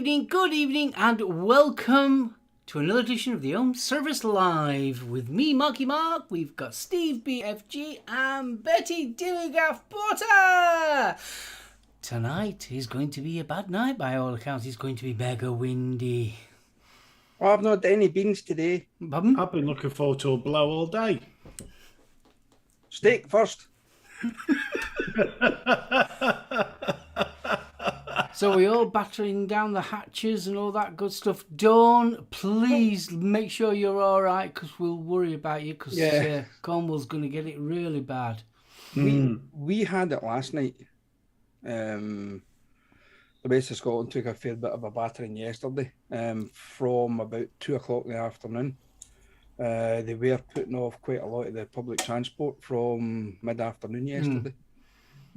evening, and welcome to another edition of the Ohm Service Live. With me, Marky Mark, we've got Steve BFG and Betty Dillygaff Porter. Tonight is going to be a bad night by all accounts. It's going to be mega windy. Oh, I've not had any beans today. Pardon? I've been looking forward to a blow all day. Steak first. So we're all battering down the hatches and all that good stuff. Dawn, please make sure you're all right, because we'll worry about you, because Cornwall's going to get it really bad. We had it last night. The West of Scotland took a fair bit of a battering yesterday from about 2 o'clock in the afternoon. They were putting off quite a lot of the public transport from mid-afternoon yesterday.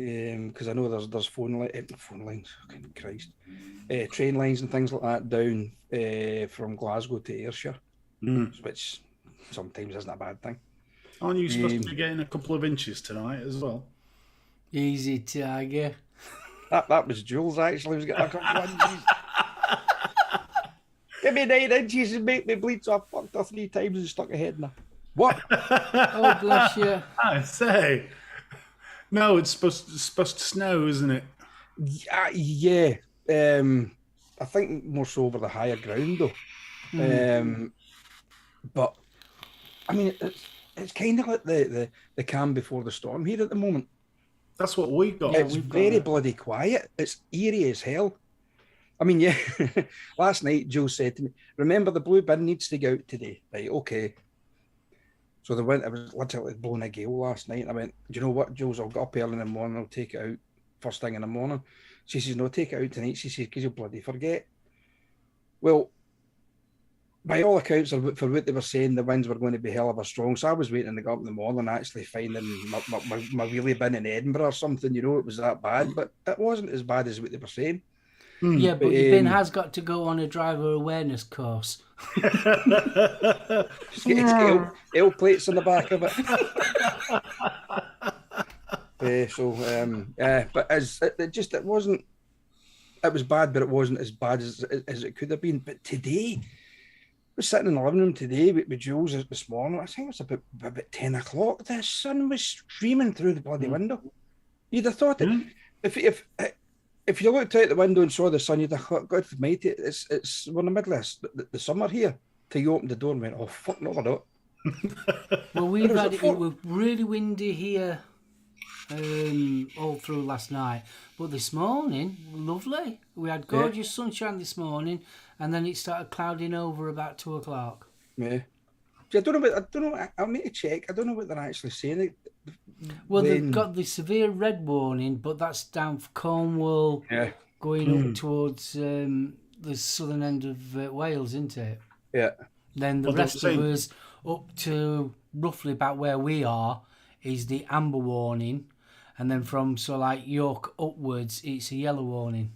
Because I know there's phone lines, fucking Christ, train lines and things like that down from Glasgow to Ayrshire, which sometimes isn't a bad thing. Aren't you supposed to be getting a couple of inches tonight as well? Easy, Tiger. That was Jules actually was getting a couple of inches. Give me 9 inches and make me bleed, so I fucked her 3 times and stuck a head in her. What? Oh, bless you. I say. No, it's supposed to snow, isn't it? Yeah. I think more so over the higher ground though. But I mean, it's kind of like the calm before the storm here at the moment. That's what we got. It's very bloody quiet. It's eerie as hell. I mean, yeah. Last night, Joe said to me, "Remember, the blue bin needs to go out today." Right? Okay. So it was literally blowing a gale last night. And I went, "Do you know what, Jules? I'll get up early in the morning. I'll take it out first thing in the morning." She says, "No, take it out tonight." She says, "Because you'll bloody forget." Well, by all accounts, for what they were saying, the winds were going to be hell of a strong. So I was waiting to go up in the morning, actually finding my wheelie bin in Edinburgh or something. You know, it was that bad, but it wasn't as bad as what they were saying. Yeah, but your bin has got to go on a driver awareness course. Just get L plates on the back of it. But it wasn't. It was bad, but it wasn't as bad as it could have been. But today, I was sitting in the living room today with Jules this morning. I think it was about 10 o'clock. The sun was streaming through the bloody window. You'd have thought that if you looked out the window and saw the sun, you'd have thought, God almighty, we're in the middle of the summer here. Till you opened the door and went, "Oh fuck, no, we're not." Well, it was really windy here all through last night, but this morning, lovely. We had gorgeous sunshine this morning, and then it started clouding over about 2 o'clock. Yeah. I don't know. I'll need to check. I don't know what they're actually saying. Well, they've got the severe red warning, but that's down for Cornwall, going up towards the southern end of Wales, isn't it? Yeah. Then the rest of us up to roughly about where we are is the amber warning, and then from York upwards, it's a yellow warning.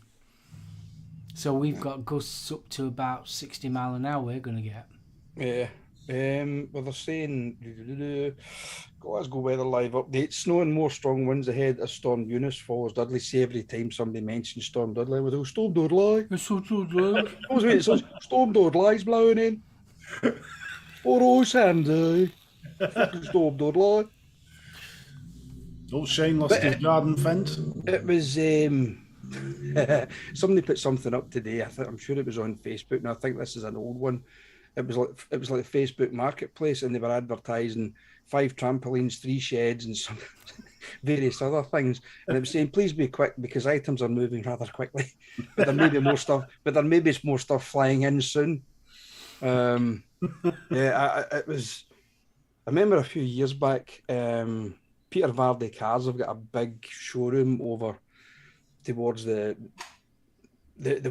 So we've got gusts up to about 60 mile an hour. We're going to get. Yeah. Well, they're saying Glasgow weather live update. Snow and more strong winds ahead as Storm Eunice follows Dudley. See, every time somebody mentions Storm Dudley, we go, "Storm Dudley." It's so Dudley. I was waiting, it says, "Storm Dudley's blowing in." Oh, Sandy. Fucking Storm Dudley. Old Shane lost his garden fence. It was somebody put something up today. I'm sure it was on Facebook, and I think this is an old one. It was like the Facebook Marketplace, and they were advertising 5 trampolines, 3 sheds, and some various other things. And it was saying, "Please be quick because items are moving rather quickly, but there may be more stuff. But there may be more stuff flying in soon." It was. I remember a few years back, Peter Vardy Cars have got a big showroom over towards the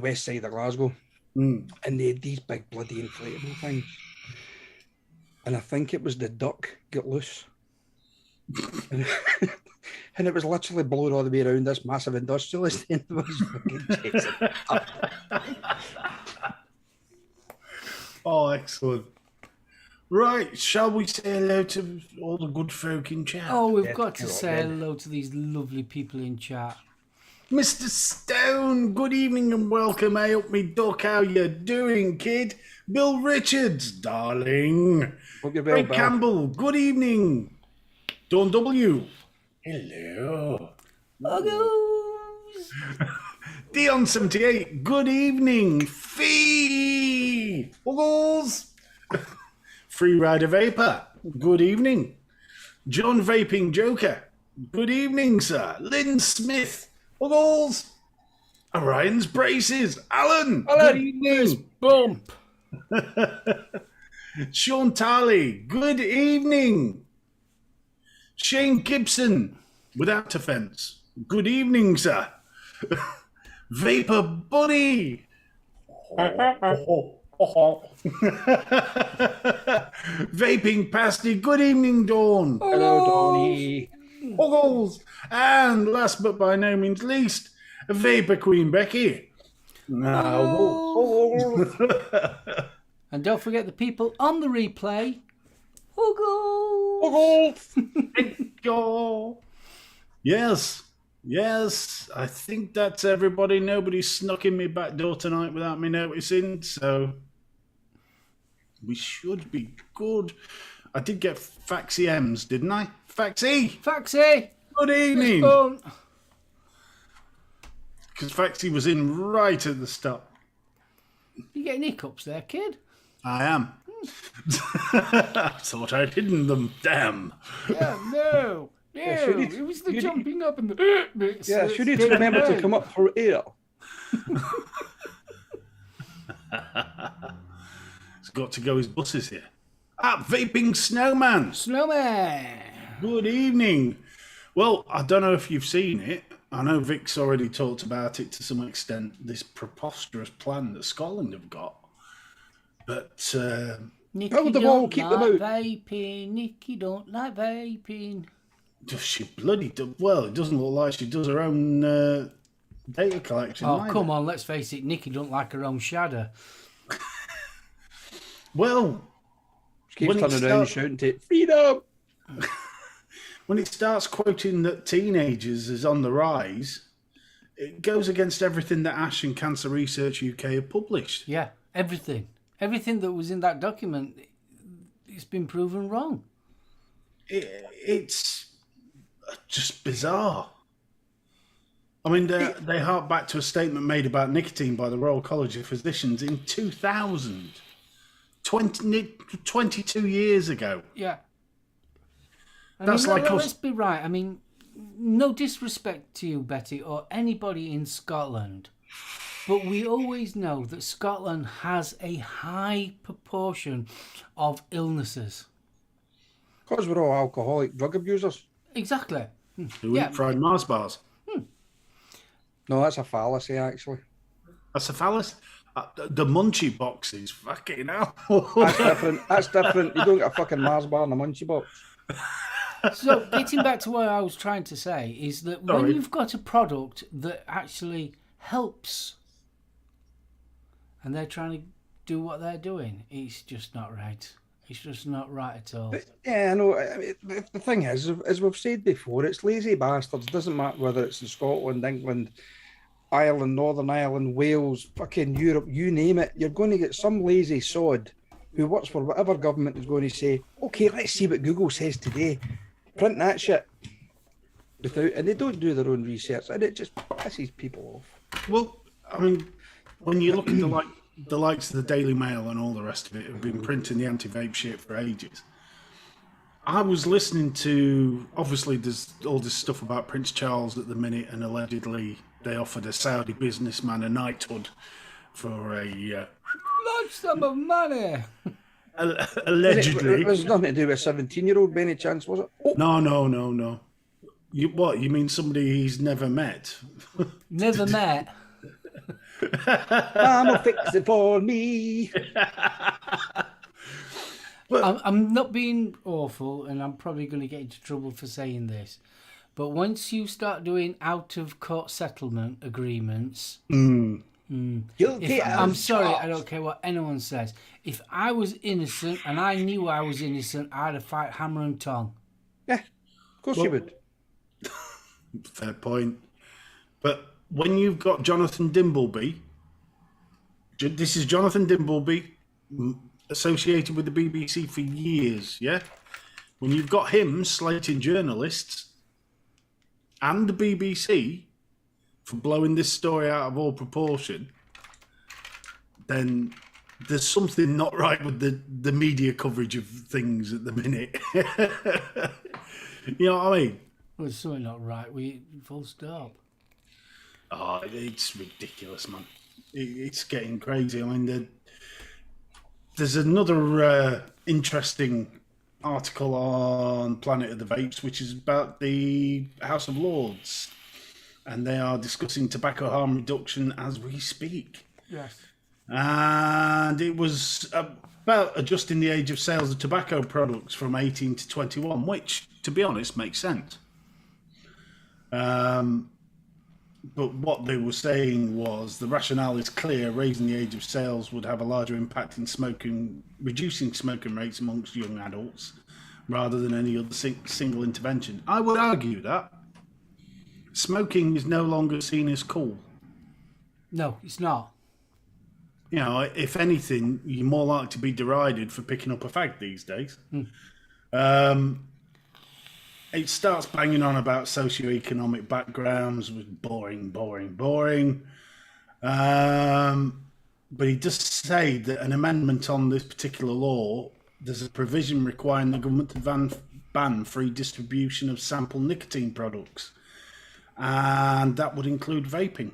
west side of Glasgow. And they had these big bloody inflatable things. And I think it was the duck got loose. And it was literally blowing all the way around this massive industrialist and it was fucking chasing it up. Oh, excellent. Right, shall we say hello to all the good folk in chat? Oh, we've got to say hello to these lovely people in chat. Mr. Stone, good evening and welcome. Hey up me duck, how you doing, kid? Bill Richards, darling. Hope you're well, Ray Bill. Campbell, good evening. Dawn W. Hello. Uggos! Dion78, good evening. Fee! Uggles! Free Rider Vapor, good evening. John Vaping Joker, good evening, sir. Lynn Smith, Uggles! Orion's Braces, Alan, good evening. Bump! Sean Tarley, good evening. Shane Gibson, without offence, good evening, sir. Vapor Bunny. Vaping Pasty, good evening, Dawn. Hello, Donny. Uggles. And last but by no means least, Vapor Queen Becky. And don't forget the people on the replay. Uggos! Go. Yes, I think that's everybody. Nobody snuck in my back door tonight without me noticing, so we should be good. I did get Faxy M's, didn't I? Faxy! Faxy! Good evening! Bump. Because Faxy was in right at the start. You getting hiccups there, kid? I am. I thought I'd hidden them. Damn. Yeah, no. Yeah, should it was the jumping up and the bits. Yeah, should need to remember to come up for air. He's got to go, his bus is here. Vaping Snowman. Snowman. Good evening. Well, I don't know if you've seen it. I know Vic's already talked about it to some extent, this preposterous plan that Scotland have got. But, Nicky Oh, the don't ball, keep them like out. vaping. Nicky don't like vaping. does she bloody do? Well, it doesn't look like she does her own data collection. Oh, either. come on, let's face it. Nicky don't like her own shadow. Well, She keeps When it turning around and start- shouting to it, freedom! when it starts quoting that teenagers is on the rise, it goes against everything that Ash and Cancer Research UK have published. Yeah, everything. Everything that was in that document, it's been proven wrong. It's just bizarre. I mean, they hark back to a statement made about nicotine by the Royal College of Physicians in 2000, 22 years ago. Yeah. I That's mean, like us- let's be right. I mean, no disrespect to you, Betty, or anybody in Scotland, but we always know that Scotland has a high proportion of illnesses. Because we're all alcoholic drug abusers. Exactly. Who Yeah. eat fried Mars bars. No, that's a fallacy, actually. That's a phallus. The munchie boxes, fucking hell. That's different. That's different. You don't get a fucking Mars bar in a munchie box. So, getting back to what I was trying to say is that when Sorry. you've got a product that actually helps, and they're trying to do what they're doing, it's just not right. It's just not right at all. Yeah, I know. I mean, the thing is, as we've said before, it's lazy bastards. Doesn't matter whether it's in Scotland, England, Ireland, Northern Ireland, Wales, fucking Europe, you name it. You're going to get some lazy sod who works for whatever government is going to say, okay, let's see what Google says today. Print that shit. And they don't do their own research, and it just pisses people off. Well, I mean, when you look at the likes of the Daily Mail and all the rest of it have been printing the anti-vape shit for ages. I was listening to, obviously there's all this stuff about Prince Charles at the minute, and allegedly they offered a Saudi businessman a knighthood for a Large sum of money. allegedly. It was nothing to do with a 17-year-old, by any chance, was it? Oh, No. You mean somebody he's never met? Never met. Mama, fix it for me. I'm not being awful, and I'm probably going to get into trouble for saying this, but once you start doing out-of-court settlement agreements, Guilty I'm as sorry, I charged. don't care what anyone says. If I was innocent and I knew I was innocent, I'd have fight hammer and tongue. Yeah, of course you would. Fair point. But when you've got Jonathan Dimbleby, this is Jonathan Dimbleby, associated with the BBC for years, yeah? When you've got him slating journalists and the BBC for blowing this story out of all proportion, then there's something not right with the media coverage of things at the minute. You know what I mean? Well, there's something not right. Full stop. Oh, it's ridiculous, man. It's getting crazy. I mean, there's another interesting article on Planet of the Vapes, which is about the House of Lords, and they are discussing tobacco harm reduction as we speak. Yes. And it was about adjusting the age of sales of tobacco products from 18 to 21, which, to be honest, makes sense. But what they were saying was the rationale is clear. Raising the age of sales would have a larger impact in reducing smoking rates amongst young adults rather than any other single intervention. I would argue that smoking is no longer seen as cool. No, it's not. You know, if anything, you're more likely to be derided for picking up a fag these days. It starts banging on about socioeconomic backgrounds with boring. But he does say that an amendment on this particular law, there's a provision requiring the government to ban free distribution of sample nicotine products. And that would include vaping.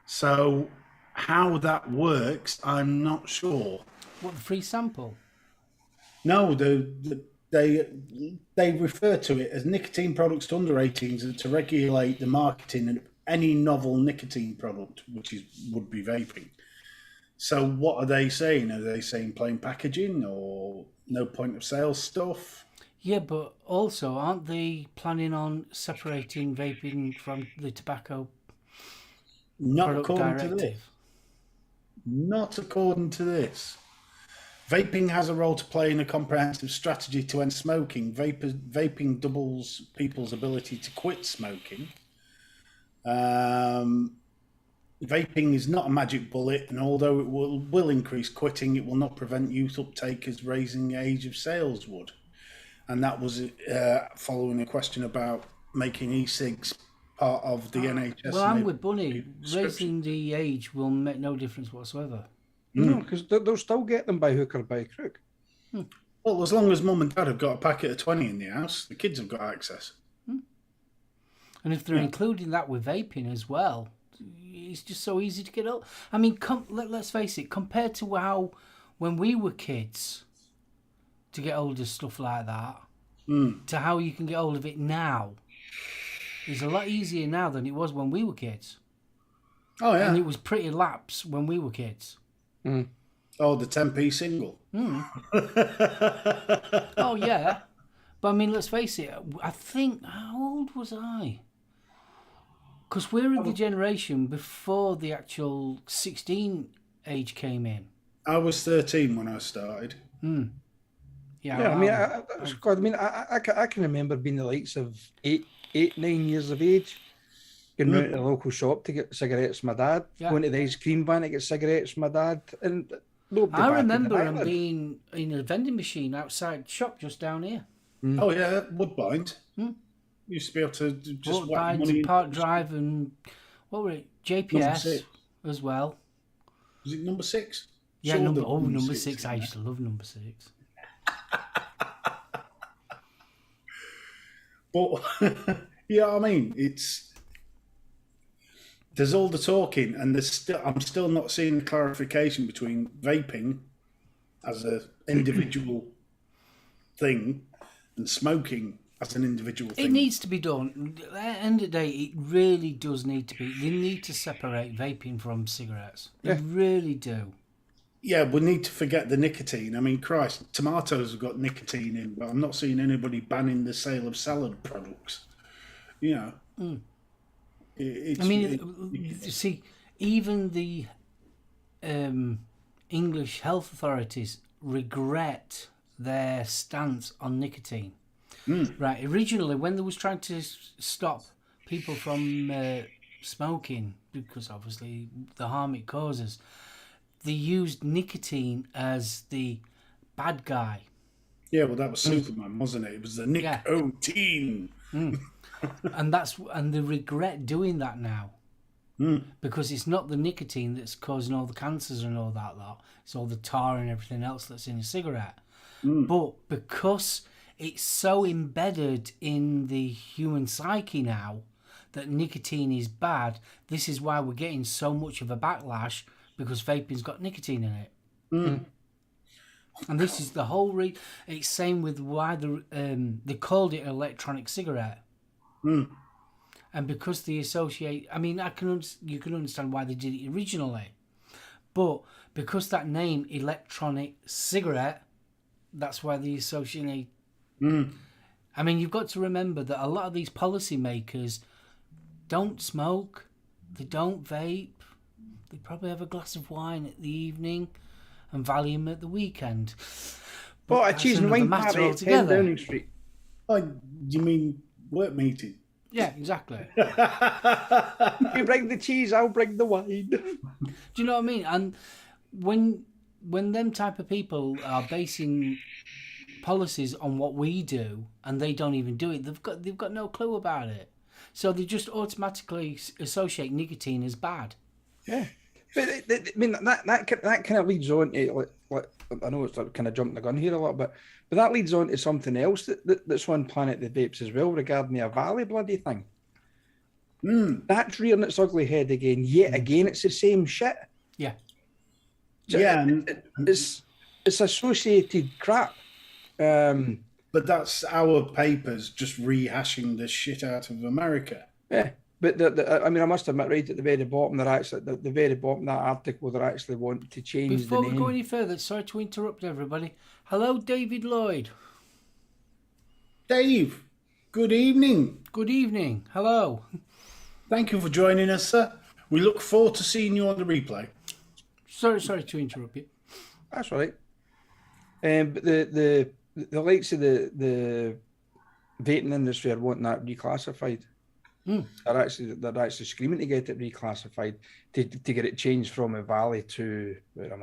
So how that works, I'm not sure. What, the free sample? No, they refer to it as nicotine products to under 18s and to regulate the marketing of any novel nicotine product, which would be vaping. So what are they saying? Are they saying plain packaging or no point of sale stuff? Yeah, but also, aren't they planning on separating vaping from the tobacco Not product according directive? to this. Not according to this. Vaping has a role to play in a comprehensive strategy to end smoking. Vaping doubles people's ability to quit smoking. Vaping is not a magic bullet, and although it will increase quitting, it will not prevent youth uptake as raising the age of sales would. And that was following a question about making e-cigs part of the NHS. Well, I'm with Bunny. Raising the age will make no difference whatsoever. No, because they'll still get them by hook or by crook. Well, as long as mum and dad have got a packet of 20 in the house, the kids have got access. And if they're including that with vaping as well, it's just so easy to get up. I mean, let's face it, compared to how when we were kids to get hold of stuff like that, to how you can get hold of it now, it's a lot easier now than it was when we were kids. Oh, yeah. And it was pretty laps when we were kids. Oh, the 10p single. Oh, yeah. But I mean, let's face it, I think, how old was I? Because we're in the generation before the actual 16 age came in. I was 13 when I started. Yeah, I mean, I can remember being the likes of 9 years of age, going round to the local shop to get cigarettes from my dad, going to the ice cream van to get cigarettes from my dad, and I remember him being in a vending machine outside shop just down here. Oh yeah, Woodbine. Used to be able to just whack money to Park Drive and what were it? JPS as well. Was it number 6? Yeah, number 6. I used to love number 6. But yeah, I mean, there's all the talking, and I'm still not seeing the clarification between vaping as an individual thing and smoking as an individual thing. It needs to be done. At the end of the day, it really does need to be. They need to separate vaping from cigarettes. They really do. Yeah, we need to forget the nicotine. I mean, Christ, tomatoes have got nicotine in, but I'm not seeing anybody banning the sale of salad products. You know. See, even the English health authorities regret their stance on nicotine. Right, originally when they was trying to stop people from smoking, because obviously the harm it causes. They used nicotine as the bad guy. Yeah, well, that was Superman, wasn't it? It was the nicotine. And they regret doing that now. Because it's not the nicotine that's causing all the cancers and all that lot. It's all the tar and everything else that's in a cigarette. But because it's so embedded in the human psyche now that nicotine is bad, this is why we're getting so much of a backlash, because vaping's got nicotine in it. And this is the whole it's same with why they called it an electronic cigarette. And because they associate, I mean, you can understand why they did it originally, but because that name, electronic cigarette, that's why they associate. I mean, you've got to remember that a lot of these policymakers don't smoke, they don't vape, they probably have a glass of wine at the evening and Valium at the weekend. But a cheese and wine party at 10 Downing Street. Oh, you mean work meeting? Yeah, exactly. You bring the cheese, I'll bring the wine. Do you know what I mean? And when them type of people are basing policies on what we do, and they don't even do it, they've got no clue about it. So they just automatically associate nicotine as bad. Yeah, but I mean that kind of leads on to like I know it's kind of jumping the gun here a little bit, but that leads on to something else that's on Planet the Vapes as well regarding the Valley bloody thing. That's rearing its ugly head again. Yet again, it's the same shit. Yeah. Yeah, it's associated crap. But that's our papers just rehashing the shit out of America. Yeah, but I mean, I must admit, right at the very bottom, they're actually the very bottom of that article, they're actually wanting to change Before the name. we go any further, sorry to interrupt everybody. Hello, David Lloyd. Dave, good evening. Good evening. Hello. Thank you for joining us, sir. We look forward to seeing you on the replay. Sorry to interrupt you. That's all right. But the likes of the vaping industry are wanting that reclassified. They're actually screaming to get it reclassified to get it changed from a valley to where am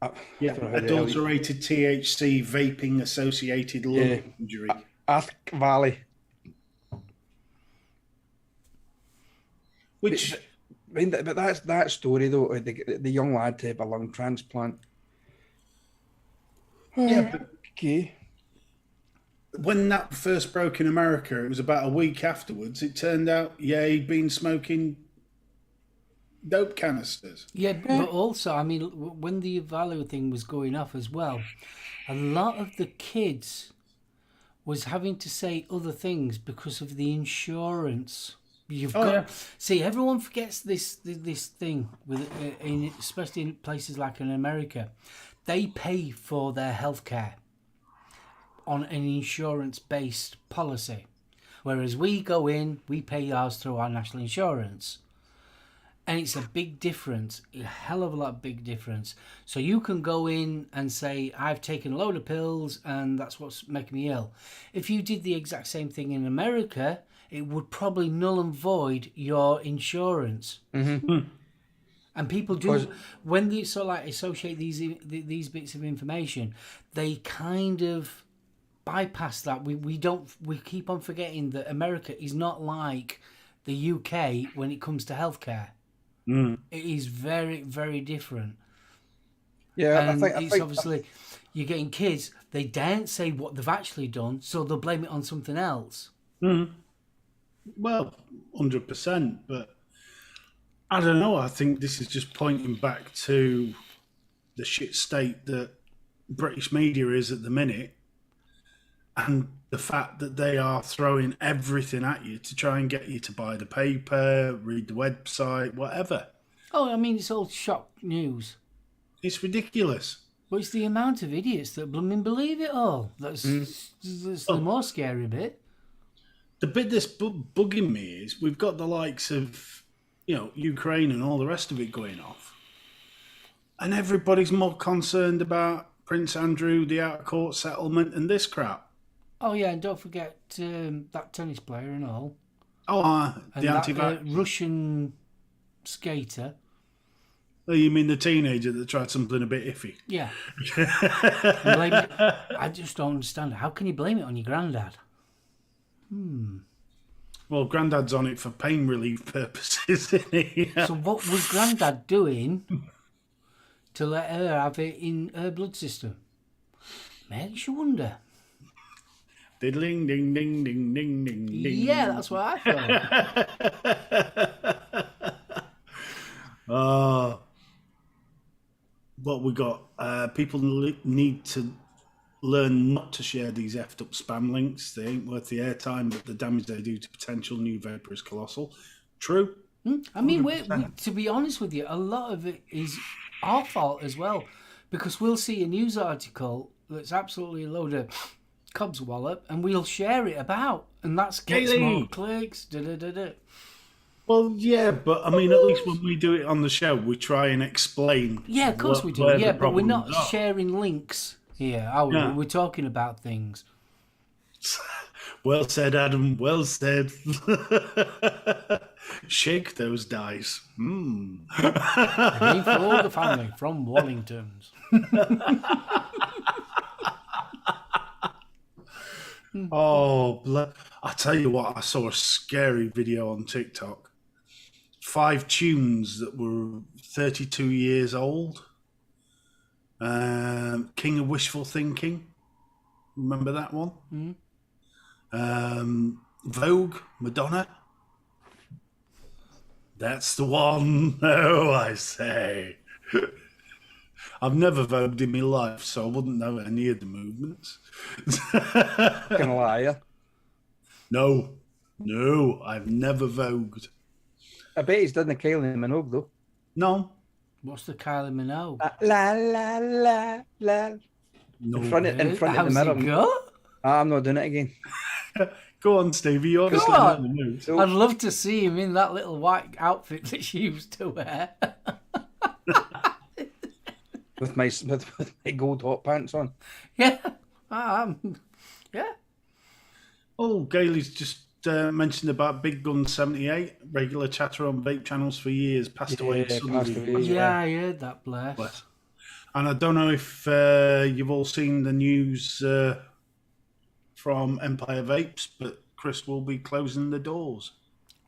I? Adulterated THC vaping associated lung injury. Ask Valley. Which, but that's that story though. The young lad to have a lung transplant. yeah, but Okay. when that first broke in America, it was about a week afterwards. It turned out, he'd been smoking dope canisters. Yeah, but also, I mean, when the value thing was going off as well, a lot of the kids was having to say other things because of the insurance. See, everyone forgets this thing with especially in places like in America, they pay for their healthcare on an insurance-based policy, whereas we go in, we pay ours through our national insurance. And it's a big difference, a hell of a lot big difference. So you can go in and say, I've taken a load of pills and that's what's making me ill. If you did the exact same thing in America, it would probably null and void your insurance. And people do, when they sort of like associate these bits of information, they kind of bypass that. We keep on forgetting that America is not like the UK when it comes to healthcare. It is very, very different. Yeah, and I it's think obviously you're getting kids. They daren't say what they've actually done, so they'll blame it on something else. Well, 100%, but I don't know. I think this is just pointing back to the shit state that British media is at the minute, and the fact that they are throwing everything at you to try and get you to buy the paper, read the website, whatever. Oh, I mean, it's all shock news. It's ridiculous. But it's the amount of idiots that blooming believe it all. That's the more scary bit. The bit that's bugging me is we've got the likes of, Ukraine and all the rest of it going off. And everybody's more concerned about Prince Andrew, the out-of-court settlement, and this crap. Oh, yeah, and don't forget that tennis player and all. Oh, And the that anti-vax. Russian skater. Oh, you mean the teenager that tried something a bit iffy? Yeah. And blame it. I just don't understand it. How can you blame it on your granddad? Well, Grandad's on it for pain relief purposes, isn't he? So what was Grandad doing to let her have it in her blood system? Makes you wonder. Diddling, ding, ding, ding, ding, ding, ding. Yeah, that's what I thought. What we got? People need to learn not to share these effed up spam links. They ain't worth the airtime, but the damage they do to potential new vapor is colossal. True. I mean, to be honest with you, a lot of it is our fault as well, because we'll see a news article that's absolutely a load of cobs wallop, and we'll share it about, and that's gets more clicks. Well, yeah, but I mean, at least when we do it on the show, we try and explain. Yeah, of course we do. where Yeah, the but we're not problems are. sharing links here. Are we? Yeah. We're talking about things. Well said, Adam. Well said. Shake those dice. Aim for all the family from Wallingtons. Oh, I tell you what, I saw a scary video on TikTok. 5 tunes that were 32 years old. King of Wishful Thinking. Remember that one? Vogue, Madonna. That's the one. Oh, I say. I've never vogued in my life, so I wouldn't know any of the movements. Fucking liar. No, I've never vogued. I bet he's done the Kylie Minogue though. No. What's the Kylie Minogue? La la la la. No. In front of the How's mirror. it go? I'm not doing it again. Go on, Stevie. You obviously Go know on. the moves. I'd love to see him in that little white outfit that she used to wear. With my gold hot pants on. Yeah. Yeah. Oh, Gailey's just mentioned about Big Gun 78, regular chatter on vape channels for years, passed away Yeah, suddenly. passed away. Yeah, I heard that, bless. Bless. And I don't know if you've all seen the news from Empire Vapes, but Chris will be closing the doors.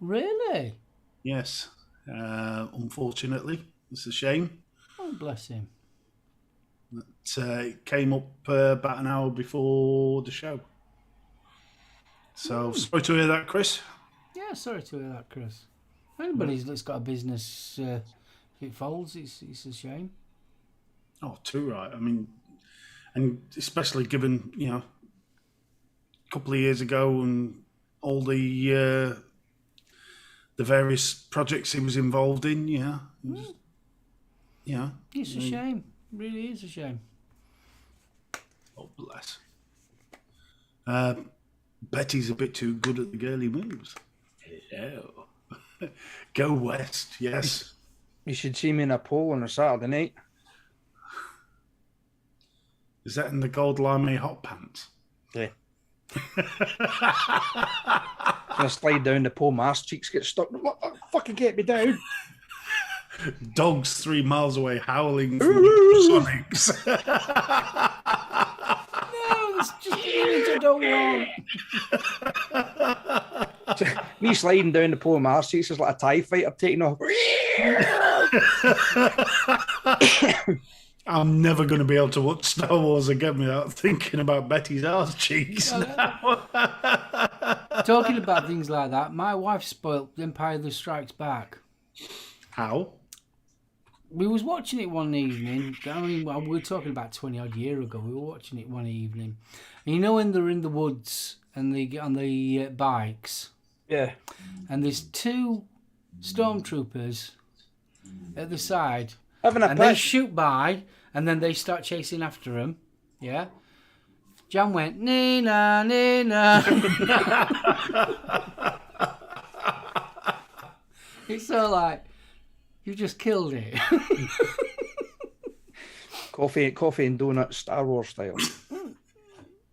Really? Yes. Unfortunately, it's a shame. Oh, bless him. It came up about an hour before the show. So, sorry to hear that, Chris. Yeah, sorry to hear that, Chris. Anybody that's got a business, if it folds, it's a shame. Oh, too right. I mean, and especially given, a couple of years ago and all the various projects he was involved in, It's a shame. It really is a shame. Oh, bless. Betty's a bit too good at the girly moves. Hello. Go west, yes. You should see me in a pole on a Saturday night. Is that in the gold lame hot pants? Yeah. I slide down the pole, my ass cheeks get stuck. Fucking get me down. Dogs 3 miles away howling for sonics. No, it's just an image I don't want. Me sliding down the pole, my ass cheeks is like a TIE fighter taking off. I'm never going to be able to watch Star Wars again without thinking about Betty's arse cheeks. Talking about things like that, my wife spoilt Empire the Strikes Back. How? We was watching it one evening. I mean, well, we were talking about 20 odd year ago. We were watching it one evening. And you know when they're in the woods and they get on the bikes, Yeah. and there's 2 stormtroopers at the side, Having a and they piss. shoot by, and then they start chasing after them. Yeah. Jan went, Nina, Nina. It's so like, you just killed it. Coffee and donuts, Star Wars style.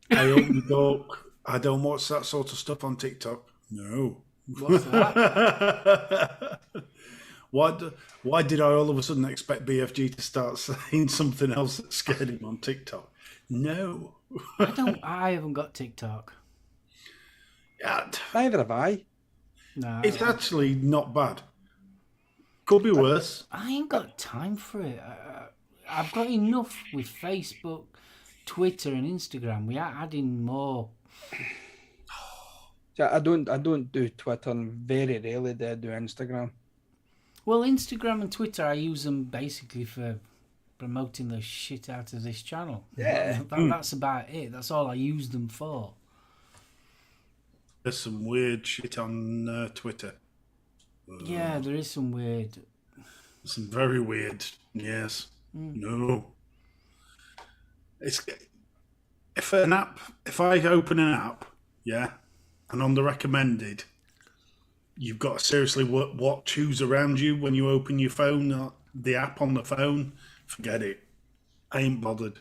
I open the door. I don't watch that sort of stuff on TikTok. No. What's that? Why did I all of a sudden expect BFG to start saying something else that scared him on TikTok? No. I haven't got TikTok. Yeah, Neither have I. No. it's actually not bad. Could be worse. I ain't got time for it. I've got enough with Facebook, Twitter, and Instagram. We are adding more. I don't do Twitter, and very rarely do I do Instagram. Well, Instagram and Twitter, I use them basically for promoting the shit out of this channel. Yeah. That's about it. That's all I use them for. There's some weird shit on Twitter. Yeah, there is some weird. Some very weird. Yes. No. It's if I open an app, yeah, and on the recommended, you've got to seriously watch who's around you when you open your phone, the app on the phone. Forget it. I ain't bothered.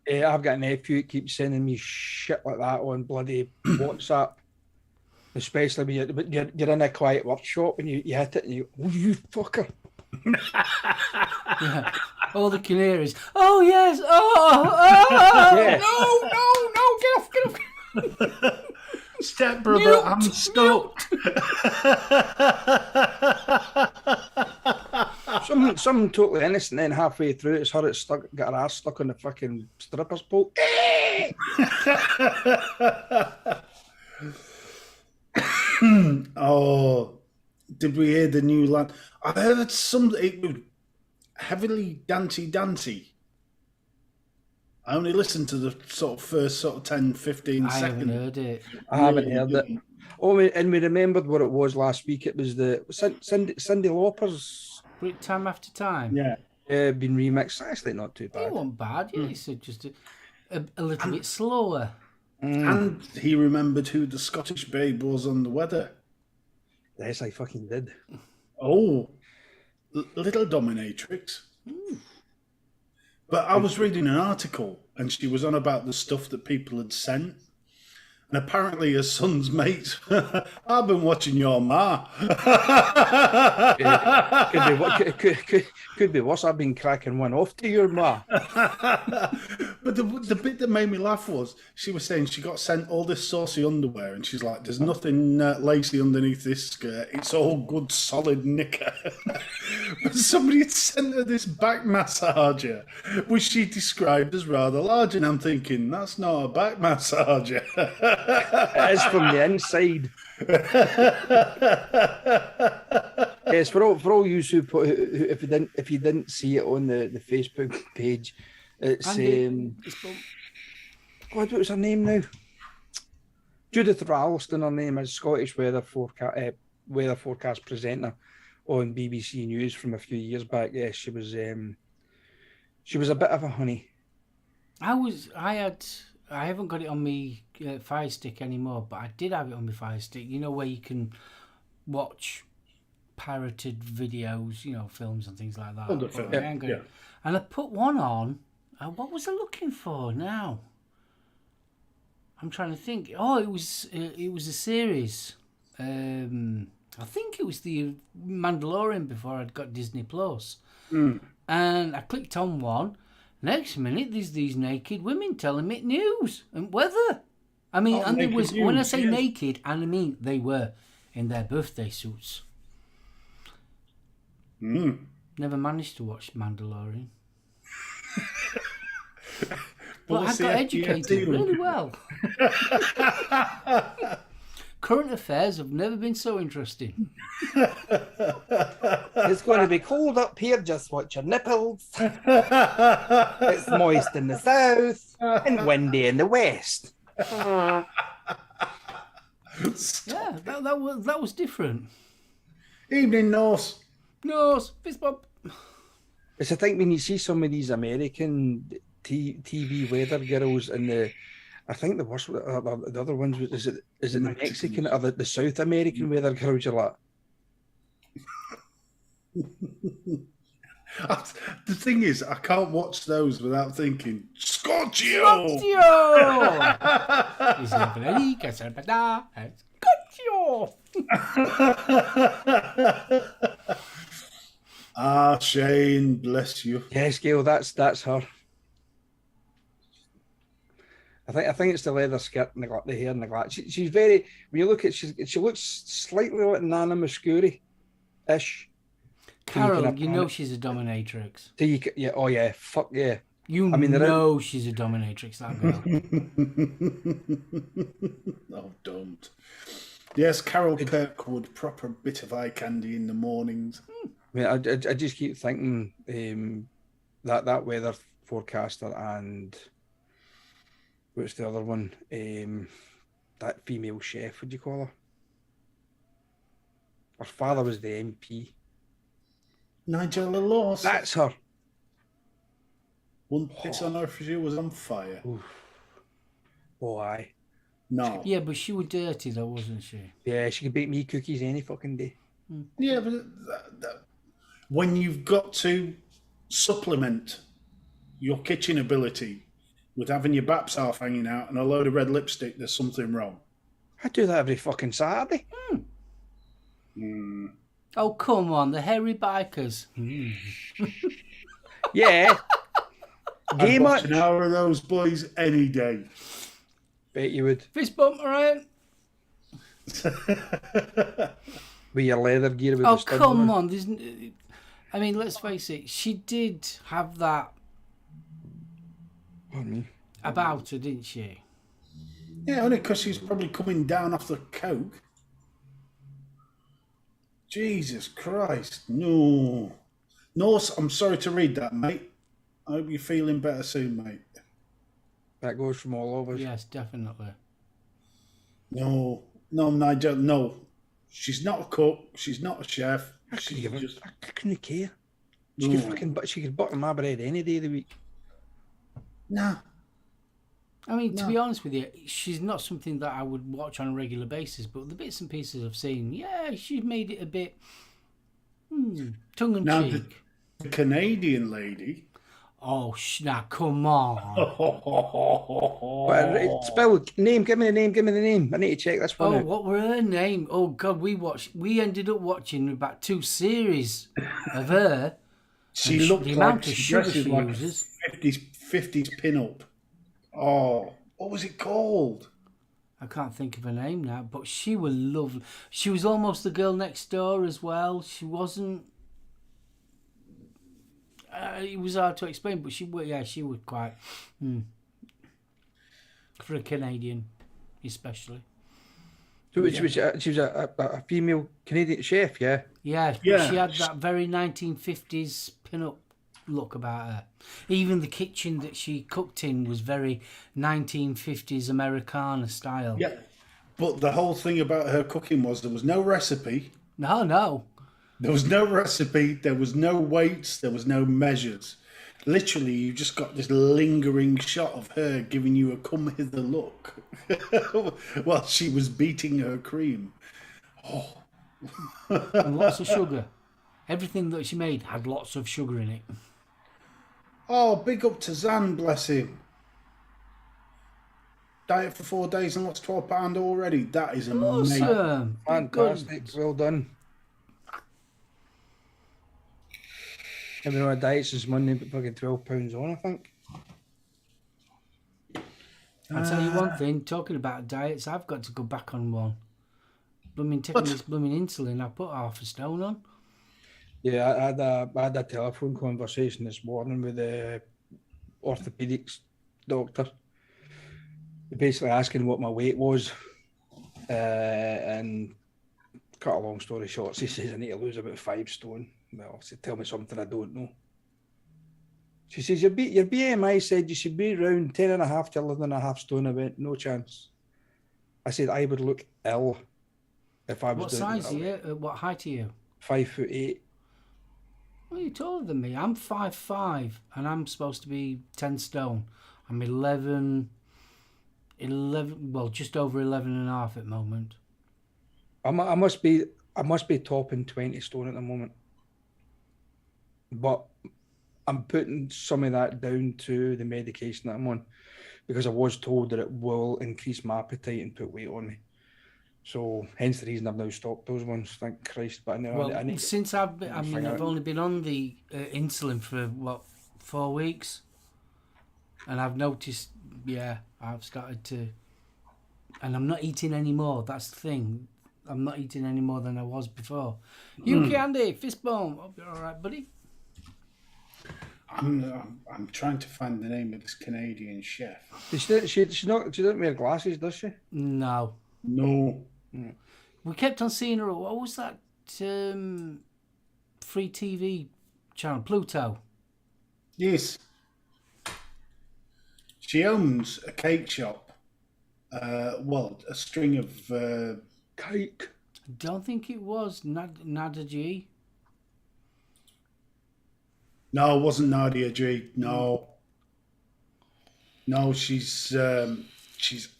I've got a nephew that keeps sending me shit like that on bloody WhatsApp. Especially when you're in a quiet workshop and you hit it and you, oh, you fucker. Yeah. All the can hear is, oh yes, oh, Yeah. no, get off. Step brother, I'm stuck. Something totally innocent, then halfway through it's her that's got her ass stuck on the fucking stripper's pole. Oh, did we hear the new line? I heard it was heavily dancey. I only listened to the first 10, 15 I haven't seconds. heard it. I haven't heard it. Oh, and we remembered what it was last week. It was the Cyndi Lauper's Time After Time. Yeah. been remixed. Actually, not too It bad. wasn't bad. Yeah, it's just a little bit slower. And he remembered who the Scottish babe was on the weather. Yes, I fucking did. Oh, little dominatrix. But I was reading an article and she was on about the stuff that people had sent. And apparently her son's mates, I've been watching your ma. Could be worse. I've been cracking one off to your ma. But the bit that made me laugh was she was saying she got sent all this saucy underwear and she's like, there's nothing lacy underneath this skirt. It's all good, solid knicker. But somebody had sent her this back massager, which she described as rather large. And I'm thinking, that's not a back massager. It is from the inside. Yes, for all you who if you didn't see it on the Facebook page, it's what was her name now? Judith Ralston. Her name is Scottish weather forecast presenter on BBC News from a few years back. Yes, she was a bit of a honey. I haven't got it on my Fire Stick anymore, but I did have it on my Fire Stick. You know, where you can watch pirated videos, films and things like that. Yeah. And I put one on. What was I looking for now? I'm trying to think. Oh, it was a series. I think it was the Mandalorian before I'd got Disney Plus. And I clicked on one. Next minute, there's these naked women telling me news and weather. I mean, and there was, when I say naked, and I mean they were in their birthday suits. Never managed to watch Mandalorian. But I got educated really well. Current affairs have never been so interesting. It's going to be cold up here, just watch your nipples. It's moist in the south and windy in the west. Yeah, that was different. Evening, Norse. Norse, fist bump. It's I think when you see some of these American TV weather girls and I think the worst, the other ones, is it the Mexican or the South American weather girls? You're like, the thing is, I can't watch those without thinking, Scotchio! Scotchio! Ah, Shane, bless you. Yes, Gail, that's her. I think it's the leather skirt and the hair and the glass. She's very. When you look at, she looks slightly like Nana Muscuri-ish. Carol, you know she's a dominatrix. Yeah, oh yeah, fuck yeah. You I mean, know she's a dominatrix, that girl. Oh, don't. Yes, Carol Kirkwood, proper bit of eye candy in the mornings. I mean, I just keep thinking that weather forecaster and what's the other one? That female chef, would you call her? Her father was the MP. Nigella Lawson. That's her. One piss on her if she was on fire. Oof. Oh, aye. No. Yeah, but she was dirty though, wasn't she? Yeah, she could bake me cookies any fucking day. Yeah, but when you've got to supplement your kitchen ability with having your baps half hanging out and a load of red lipstick, there's something wrong. I do that every fucking Saturday. Oh, come on, the hairy bikers. Yeah. I'd watch an hour of those boys any day. Bet you would. Fist bump, Ryan. With your leather gear with Oh, the studs come on. on. I mean, let's face it. She did have that Pardon me. about her, didn't she? Yeah, only because she's probably coming down off the coke. Jesus Christ, no. No, I'm sorry to read that, mate. I hope you're feeling better soon, mate. That goes from all of us. Yes, definitely. No, Nigel, no. She's not a cook. She's not a chef. I She's just... couldn't care. She could butter my bread any day of the week. Nah. I mean, to be honest with you, she's not something that I would watch on a regular basis, but the bits and pieces I've seen, yeah, she's made it a bit tongue-in-cheek. The Canadian lady... Oh, now come on. Spell name, give me the name. I need to check this one Oh, out. what were her name? Oh, God, we ended up watching about 2 series of her. She looked the like amount of she sugar dresses she like uses. 50s pin-up. Oh, what was it called? I can't think of her name now, but she was lovely. She was almost the girl next door as well. She wasn't... it was hard to explain, but she was quite... for a Canadian, especially. So she was a female Canadian chef, yeah? Yeah, Yeah. she had that very 1950s pin-up look about her. Even the kitchen that she cooked in was very 1950s Americana style. Yeah. But the whole thing about her cooking was there was no recipe. No. There was no recipe. There was no weights. There was no measures. Literally, you just got this lingering shot of her giving you a come hither look while she was beating her cream. Oh. And lots of sugar. Everything that she made had lots of sugar in it. Oh, big up to Zan, bless him. Diet for 4 days and lost £12 already. That is amazing. Awesome. Fantastic. Well done. I've been on a diet since Monday, but fucking £12 on, I think. I'll tell you one thing, talking about diets, I've got to go back on one. Taking this blooming insulin, I put half a stone on. Yeah, I had a telephone conversation this morning with the orthopedics doctor. Basically asking what my weight was. And cut a long story short, she says I need to lose about 5 stone. Well, she tell me something I don't know. She says your BMI said you should be around 10.5 to 11.5 stone. I went, no chance. I said I would look ill if I was What doing size are you? What height are you? 5'8". Well, you're taller than me. I'm 5'5", and I'm supposed to be 10 stone. I'm 11, well, just over 11.5 at the moment. I must be topping 20 stone at the moment. But I'm putting some of that down to the medication that I'm on, because I was told that it will increase my appetite and put weight on me. So hence the reason I've now stopped those ones. Thank Christ. But I need since I've been, figure I've out. only been on the insulin for 4 weeks, and I've noticed, I've started to, and I'm not eating any more. That's the thing. I'm not eating any more than I was before. You Andy, fist bump. Hope you're all right, buddy. I'm trying to find the name of this Canadian chef. She doesn't wear glasses, does she? No. No. We kept on seeing her. What was that free TV channel? Pluto. Yes. She owns a cake shop. A string of Cake. I don't think it was Nada G. No, it wasn't Nadia G. No. No, she's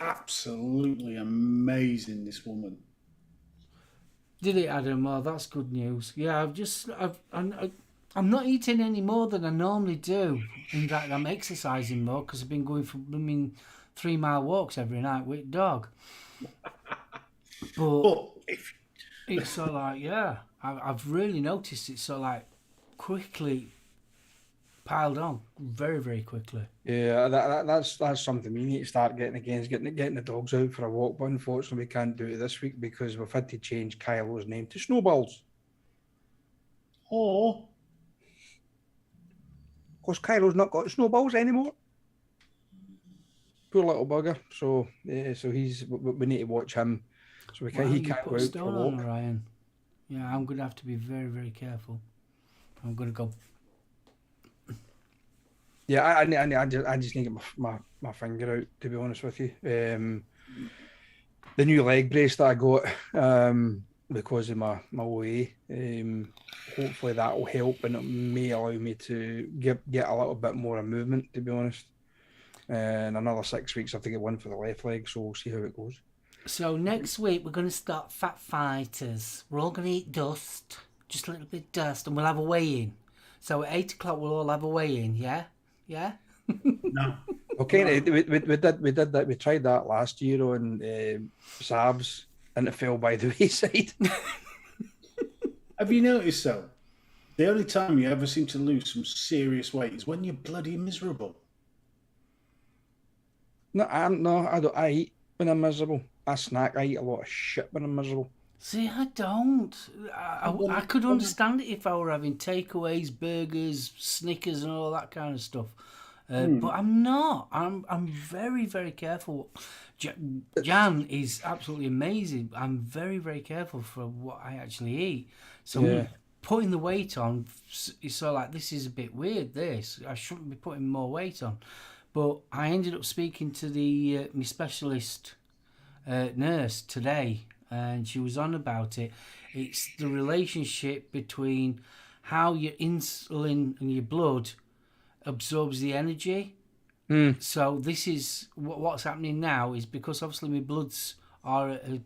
absolutely amazing, this woman. Did it, Adam? Well, that's good news. Yeah, I'm not eating any more than I normally do. In fact, I'm exercising more because I've been going for 3-mile walks every night with dog. But it's sort of like, I've really noticed it sort of like quickly piled on very, very quickly. Yeah, that's something we need to start getting again, is getting the dogs out for a walk. But unfortunately, we can't do it this week because we've had to change Kylo's name to Snowballs. Oh. Because Kylo's not got snowballs anymore. Poor little bugger. So we need to watch him. So he can't go out for a walk. Ryan. Yeah, I'm going to have to be very, very careful. I'm going to go. Yeah, I just need to get my finger out, to be honest with you. The new leg brace that I got because of my OA, hopefully that will help, and it may allow me to get a little bit more of movement, to be honest. And another 6 weeks, I have to get one for the left leg, so we'll see how it goes. So next week we're going to start Fat Fighters. We're all going to eat dust, just a little bit of dust, and we'll have a weigh-in. So at 8 o'clock we'll all have a weigh-in, yeah? Yeah? No. Okay, we did that. We tried that last year on Sabs, and it fell by the wayside. Have you noticed though? The only time you ever seem to lose some serious weight is when you're bloody miserable. No, I don't. I eat when I'm miserable. I snack. I eat a lot of shit when I'm miserable. See, I don't. I could understand it if I were having takeaways, burgers, Snickers, and all that kind of stuff. But I'm not. I'm very, very careful. Jan is absolutely amazing. I'm very, very careful for what I actually eat. So putting the weight on is sort of like, this is a bit weird. I shouldn't be putting more weight on. But I ended up speaking to my specialist nurse today, and she was on about it. It's the relationship between how your insulin and your blood absorbs the energy. So this is what's happening now, is because obviously my bloods are at a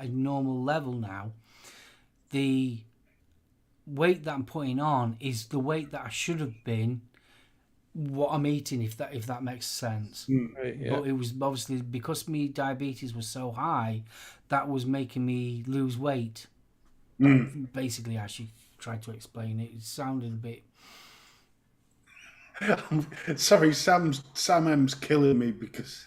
normal level now. The weight that I'm putting on is the weight that I should have been. What I'm eating, if that makes sense. Right, yeah. But it was obviously because my diabetes was so high, that was making me lose weight. Basically, I should try to explain it. It sounded a bit. Sorry, Sam M's killing me because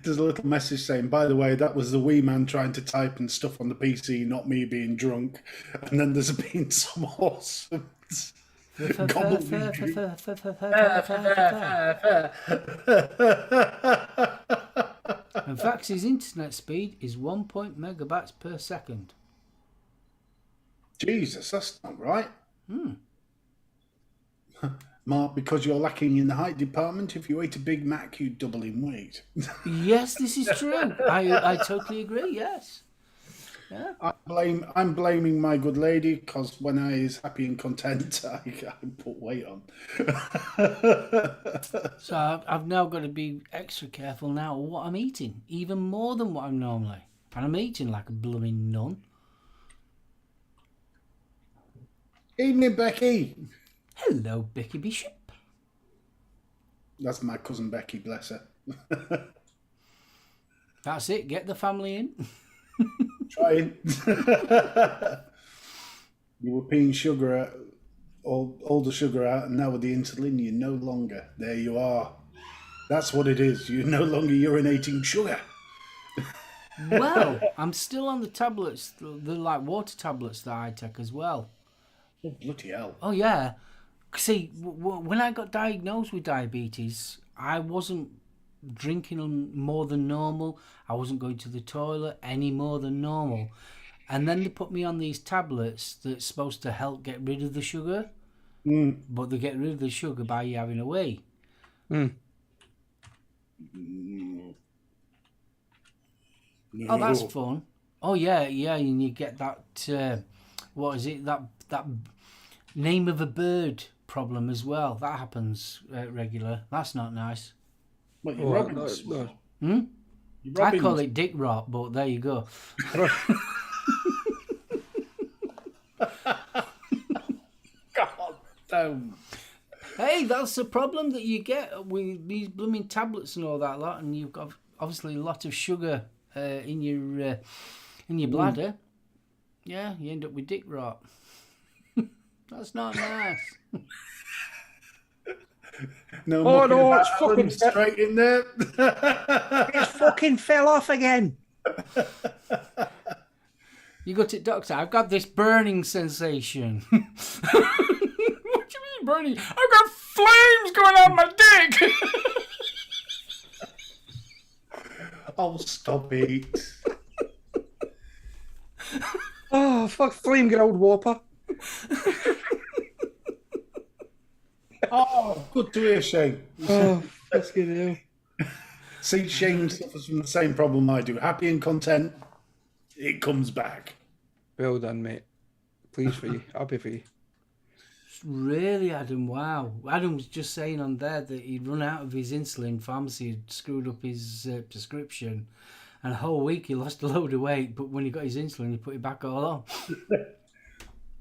there's a little message saying, by the way, that was the wee man trying to type and stuff on the PC, not me being drunk. And then there's been some awesome In fact, his internet speed is 1 megabytes per second. Jesus, that's not right. Mark, because you're lacking in the height department, if you ate a Big Mac, you'd double in weight. Yes, this is true. I totally agree, yes. Yeah. I'm blaming my good lady, because when I is happy and content, I put weight on. So I've now got to be extra careful now what I'm eating, even more than what I'm normally. And I'm eating like a blooming nun. Evening, Becky. Hello, Becky Bishop. That's my cousin Becky, bless her. That's it, get the family in. Trying. You were peeing sugar out, all the sugar out, and now with the insulin, you're no longer. There you are. That's what it is. You're no longer urinating sugar. Well, I'm still on the tablets, the like water tablets that I take as well. Oh, bloody hell. Oh yeah. See, when I got diagnosed with diabetes, I wasn't drinking more than normal. I wasn't going to the toilet any more than normal. And then they put me on these tablets that's supposed to help get rid of the sugar. But they get rid of the sugar by you having a wee. Mm. Oh, that's fun. Oh yeah, and you get that. What is it? That name of a bird problem as well. That happens regular. That's not nice. What, you're robbing us? No. I robbing call us? it dick rot, but there you go. God damn. Hey, that's the problem that you get with these blooming tablets and all that lot, and you've got obviously a lot of sugar in your bladder. Yeah, you end up with dick rot. That's not nice. No, Oh, no, it's fucking straight in there. It fucking fell off again. You go to the doctor, I've got this burning sensation. What do you mean burning? I've got flames going out my dick. Oh, stop it. Oh, fuck, flame grilled whopper. Oh, good to hear, Shane. Oh, fucking hell. See, Shane suffers from the same problem I do. Happy and content, it comes back. Well done, mate. Pleased for you. Happy for you. Really, Adam? Wow. Adam was just saying on there that he'd run out of his insulin. Pharmacy had screwed up his prescription. And a whole week he lost a load of weight. But when he got his insulin, he put it back all on.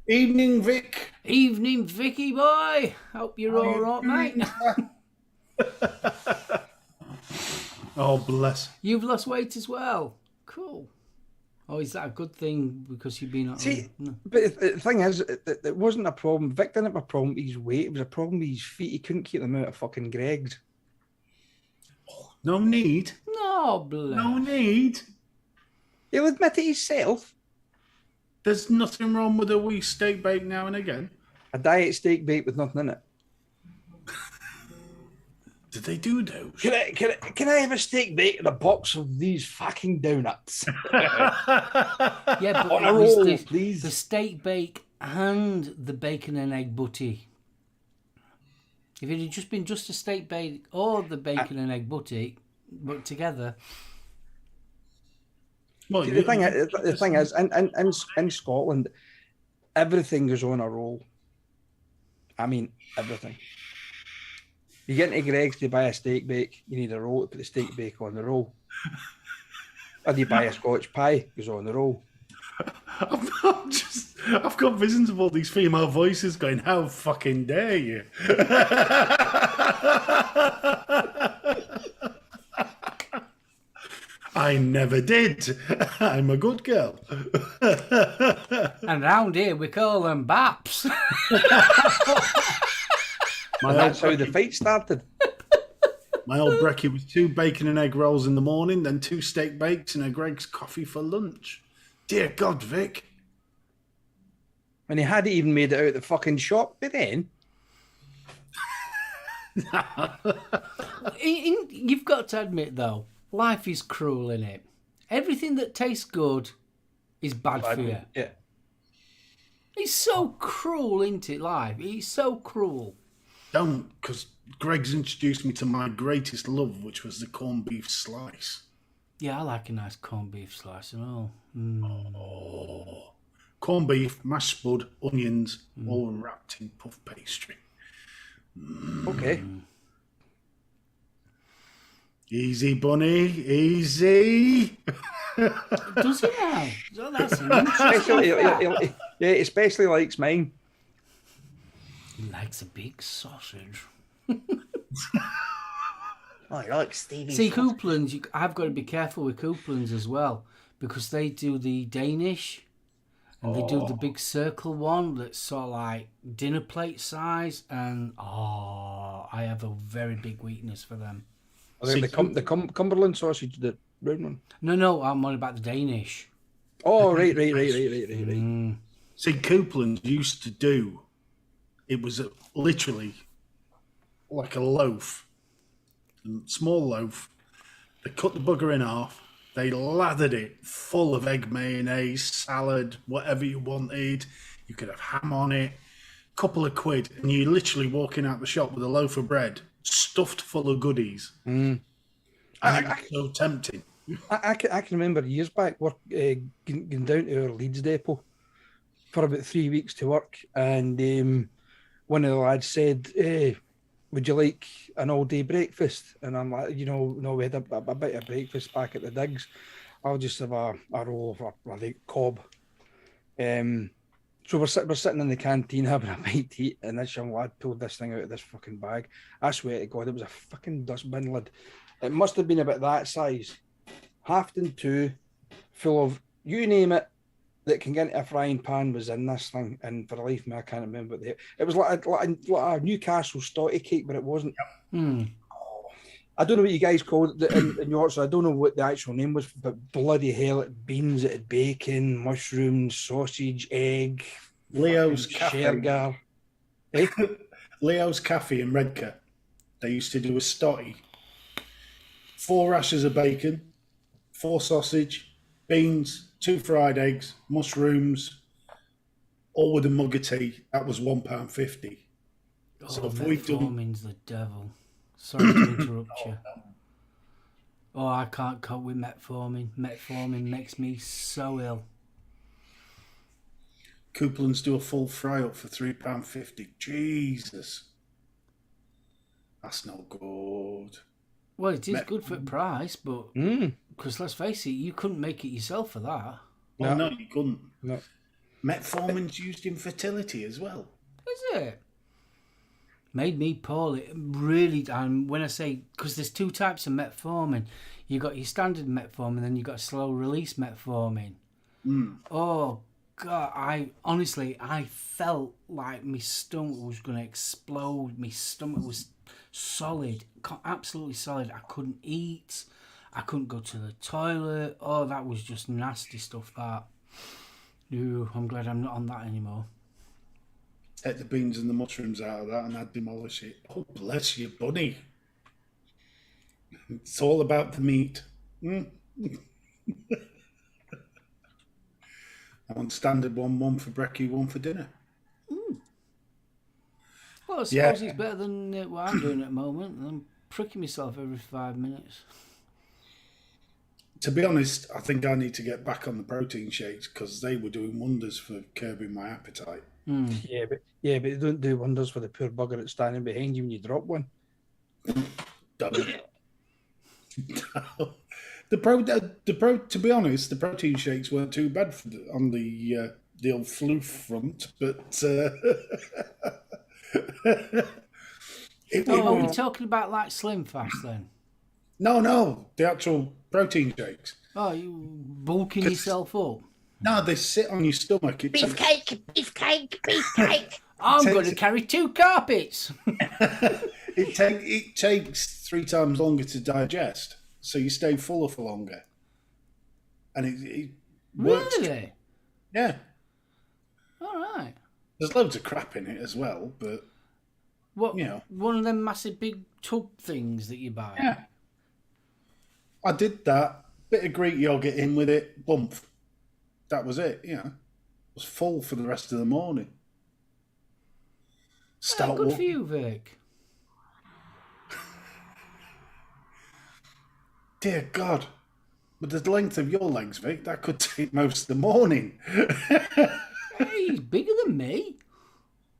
Evening, Vic. Evening, Vicky boy. Hope you're all right, mate. Oh, bless. You've lost weight as well. Cool. Oh, is that a good thing because you've been... See, no. but the thing is, it wasn't a problem. Vic didn't have a problem with his weight. It was a problem with his feet. He couldn't keep them out of fucking Greg's. No need. No, bless. No need. He'll admit it himself. There's nothing wrong with a wee steak bake now and again. A diet steak bake with nothing in it. Did they do those? Can I have a steak bake and a box of these fucking donuts? Yeah, but On it a was roll, the please. steak bake and the bacon and egg butty. If it had just been just a steak bake or the bacon and egg butty, but together... Well, See, the thing is, in Scotland, everything goes on a roll. I mean, everything. You get into Greg's to buy a steak bake, you need a roll to put the steak bake on the roll. Or you buy a Scotch pie, goes on the roll. I've got visions of all these female voices going, how fucking dare you? I never did. I'm a good girl. And round here we call them baps. And that's how the fight started. My old brekkie was 2 bacon and egg rolls in the morning, then 2 steak bakes and a Greg's coffee for lunch. Dear God, Vic. And he hadn't even made it out of the fucking shop by then. You've got to admit, though, life is cruel, innit? Everything that tastes good is bad for you. Yeah. It's so cruel, isn't it, life? It's so cruel. Don't, because Greg's introduced me to my greatest love, which was the corned beef slice. Yeah, I like a nice corned beef slice and all. Oh. Corned beef, mashed spud, onions, all wrapped in puff pastry. Okay. Easy, bunny, easy. Does it now? Oh, that's an interesting Especially, yeah, especially likes mine. He likes a big sausage. Oh, you like Stevie. See, couplings, I've got to be careful with couplings as well, because they do the Danish, and they do the big circle one that's sort of like dinner plate size, and I have a very big weakness for them. The Cumberland sausage, the round one. No, I'm on about the Danish. Oh, right. See, Coupland used to do, it was literally like a loaf, a small loaf. They cut the bugger in half. They lathered it full of egg mayonnaise, salad, whatever you wanted. You could have ham on it, couple of quid, and you're literally walking out the shop with a loaf of bread stuffed full of goodies. And it was so tempting. I can remember years back going down to our Leeds depot for about 3 weeks to work, and one of the lads said, would you like an all-day breakfast? And I'm like, no, we had a bit of breakfast back at the digs. I'll just have a roll of a cob. So we're sitting in the canteen having a bite to eat, and this young lad pulled this thing out of this fucking bag. I swear to God, it was a fucking dustbin lid. It must have been about that size, halved in two, full of, you name it, that can get into a frying pan was in this thing, and for the life of me, I can't remember what it was like a Newcastle stotty cake, but it wasn't. I don't know what you guys called it in Yorkshire. I don't know what the actual name was, but bloody hell, it had beans, it had bacon, mushrooms, sausage, egg, Leo's Cafe. Shergar. Leo's Cafe in Redcar. They used to do a stotty. 4 rashers of bacon, 4 sausage, beans, 2 fried eggs, mushrooms, all with a mug of tea. That was £1.50. So metformin's the devil. Sorry to interrupt you. Oh, I can't cope with metformin. Metformin makes me so ill. Couplands do a full fry up for £3.50. Jesus. That's not good. Well, it is good for the price, but because let's face it, you couldn't make it yourself for that. Oh, no, you couldn't. No. Metformin's used in fertility as well. Is it? Made me poorly. Really, and when I say, because there's 2 types of metformin. You got your standard metformin, then you got slow release metformin. Oh God, I felt like my stomach was going to explode. My stomach was solid, absolutely solid. I couldn't eat. I couldn't go to the toilet. Oh, that was just nasty stuff, that. Ooh, I'm glad I'm not on that anymore. Take the beans and the mushrooms out of that and I'd demolish it. Oh, bless you, bunny. It's all about the meat. I want standard one for brekkie, 1 for dinner. Well, I suppose it's better than what I'm doing at the moment. I'm pricking myself every 5 minutes. To be honest, I think I need to get back on the protein shakes because they were doing wonders for curbing my appetite. Yeah, but they don't do wonders for the poor bugger that's standing behind you when you drop one. To be honest, the protein shakes weren't too bad on the old floof front, but are we talking about like Slim Fast then? No, the actual protein shakes. Oh, you bulking yourself up? No, they sit on your stomach. Beefcake. I'm going to carry 2 carpets. It takes 3 times longer to digest, so you stay fuller for longer. And it works. Really? Yeah. All right. There's loads of crap in it as well, but what? One of them massive big tub things that you buy. Yeah. I did that. Bit of Greek yogurt in with it. Bump. That was it. It was full for the rest of the morning. Good for you, Vic. Dear God. With the length of your legs, Vic, that could take most of the morning. Hey, he's bigger than me.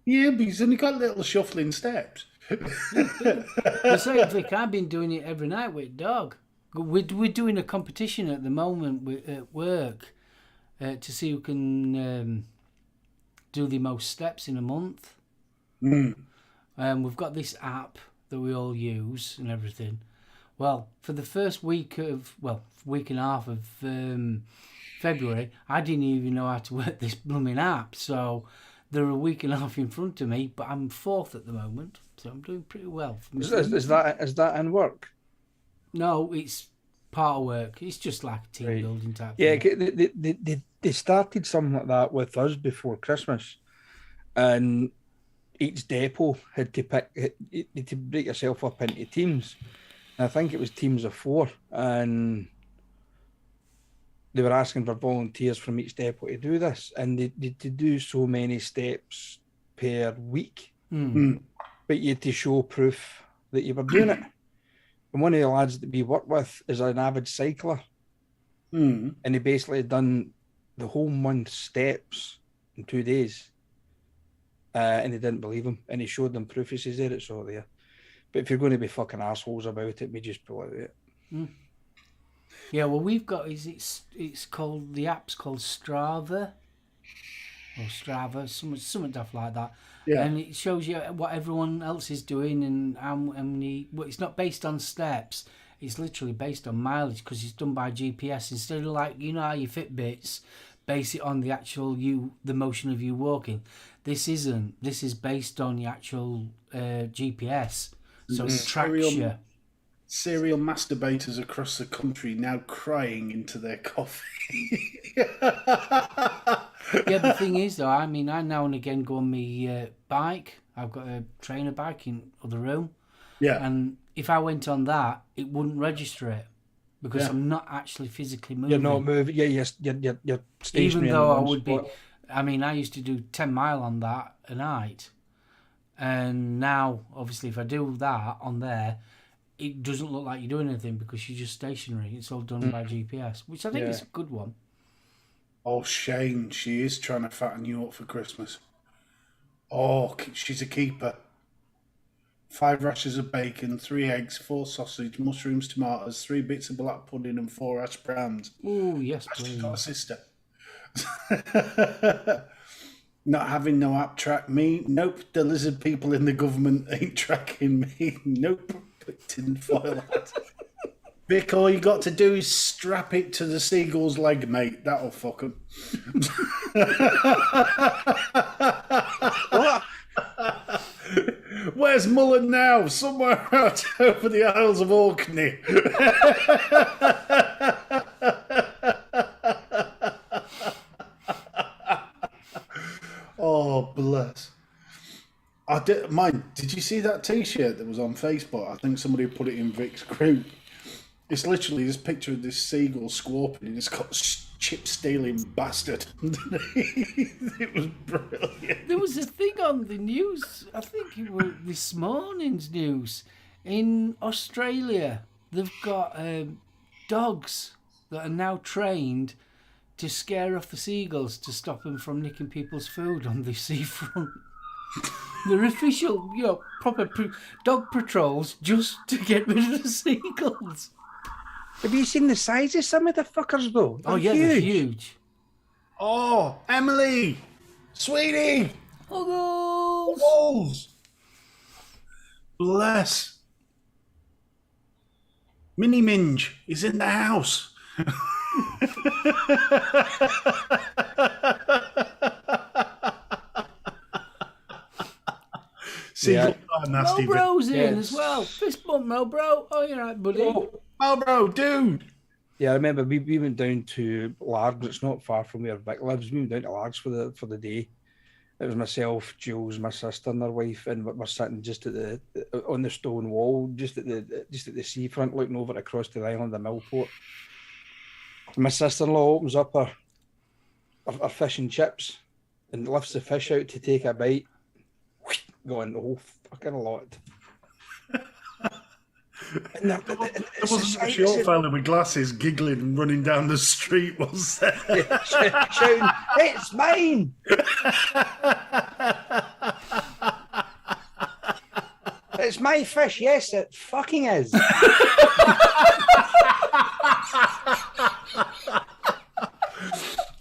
Yeah, but he's only got little shuffling steps. Besides, Vic, I've been doing it every night with dog. We're doing a competition at the moment at work to see who can do the most steps in a month. We've got this app that we all use and everything. Well, for the first week and a half of February, I didn't even know how to work this blooming app. So they're a week and a half in front of me, but I'm fourth at the moment, so I'm doing pretty well. Is that in work? No, it's part of work. It's just like a team building type Yeah, thing. they started something like that with us before Christmas, and each depot had to break yourself up into teams. And I think it was teams of 4, and they were asking for volunteers from each depot to do this, and they to do so many steps per week. But you had to show proof that you were doing it. And one of the lads that we work with is an avid cycler, and he basically had done the whole month's steps in 2 days, and they didn't believe him, and he showed them proof. He says, "There, it's all there." But if you're going to be fucking assholes about it, we just pull out it. Yeah, well, we've got it's called, the app's called Strava or Strava, something stuff like that. Yeah. And it shows you what everyone else is doing and how many. Well, it's not based on steps. It's literally based on mileage because it's done by GPS instead of, like, you know how your Fitbits base it on the actual the motion of you walking. This isn't. This is based on the actual GPS, so it tracks you. Serial masturbators across the country now crying into their coffee. Yeah, the thing is, though, I mean, I now and again go on my bike. I've got a trainer bike in the other room. Yeah. And if I went on that, it wouldn't register it because I'm not actually physically moving. You're not moving. Yeah, you're stationary. Even though I would spot. be, I mean, I used to do 10 mile on that a night. And now, obviously, if I do that on there, it doesn't look like you're doing anything because you're just stationary. It's all done by GPS, which I think is a good one. Oh, Shane, she is trying to fatten you up for Christmas. Oh, she's a keeper. 5 rashers of bacon, 3 eggs, 4 sausage, mushrooms, tomatoes, 3 bits of black pudding and 4 hash browns. Oh, yes, She's please. got a sister. Not having no app track me. Nope, the lizard people in the government ain't tracking me. Nope, didn't foil that. Vic, all you got to do is strap it to the seagull's leg, mate. That'll fuck him. What? Where's Mullen now? Somewhere out over the Isles of Orkney. Oh, bless. Did you see that T-shirt that was on Facebook? I think somebody put it in Vic's group. It's literally this picture of this seagull squawking, and it's got chip stealing bastard. It was brilliant. There was a thing on the news, I think it was this morning's news, in Australia. They've got dogs that are now trained to scare off the seagulls to stop them from nicking people's food on the seafront. They're official, proper dog patrols just to get rid of the seagulls. Have you seen the size of some of the fuckers, though? They're huge. Oh, Emily! Sweetie! Uggles! Bless. Mini Minge is in the house. Seagull are nasty. Melbro's in as well. Fist bump, Melbro. Oh, you're right, buddy. Melbro, dude. Yeah, I remember we went down to Largs. It's not far from where Vic lives. We went down to Largs for the day. It was myself, Jules, my sister, and their wife, and we're sitting just at on the stone wall, just at the seafront, looking over across the island of Millport. And my sister-in-law opens up her fish and chips and lifts the fish out to take a bite. Going the whole fucking lot. And there wasn't a short fella with glasses giggling and running down the street, was there? Yeah, shouting, "It's mine!" It's my fish. Yes, it fucking is.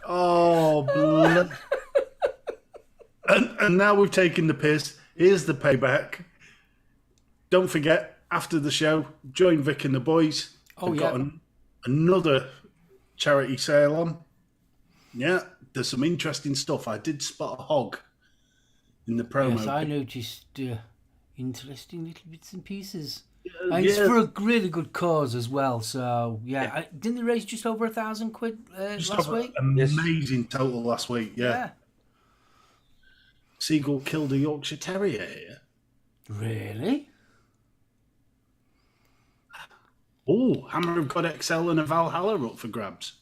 Oh, and now we've taken the piss. Here's the payback. Don't forget, after the show, join Vic and the boys. Oh, They've yeah. got another charity sale on. Yeah, there's some interesting stuff. I did spot a hog in the promo. Yes, I noticed interesting little bits and pieces. Yeah, And it's for a really good cause as well. So, yeah. Didn't they raise just over £1,000 Just last have week? amazing total last week, Yeah. Seagull killed a Yorkshire Terrier here. Really? Oh, Hammer of God XL and a Valhalla are up for grabs.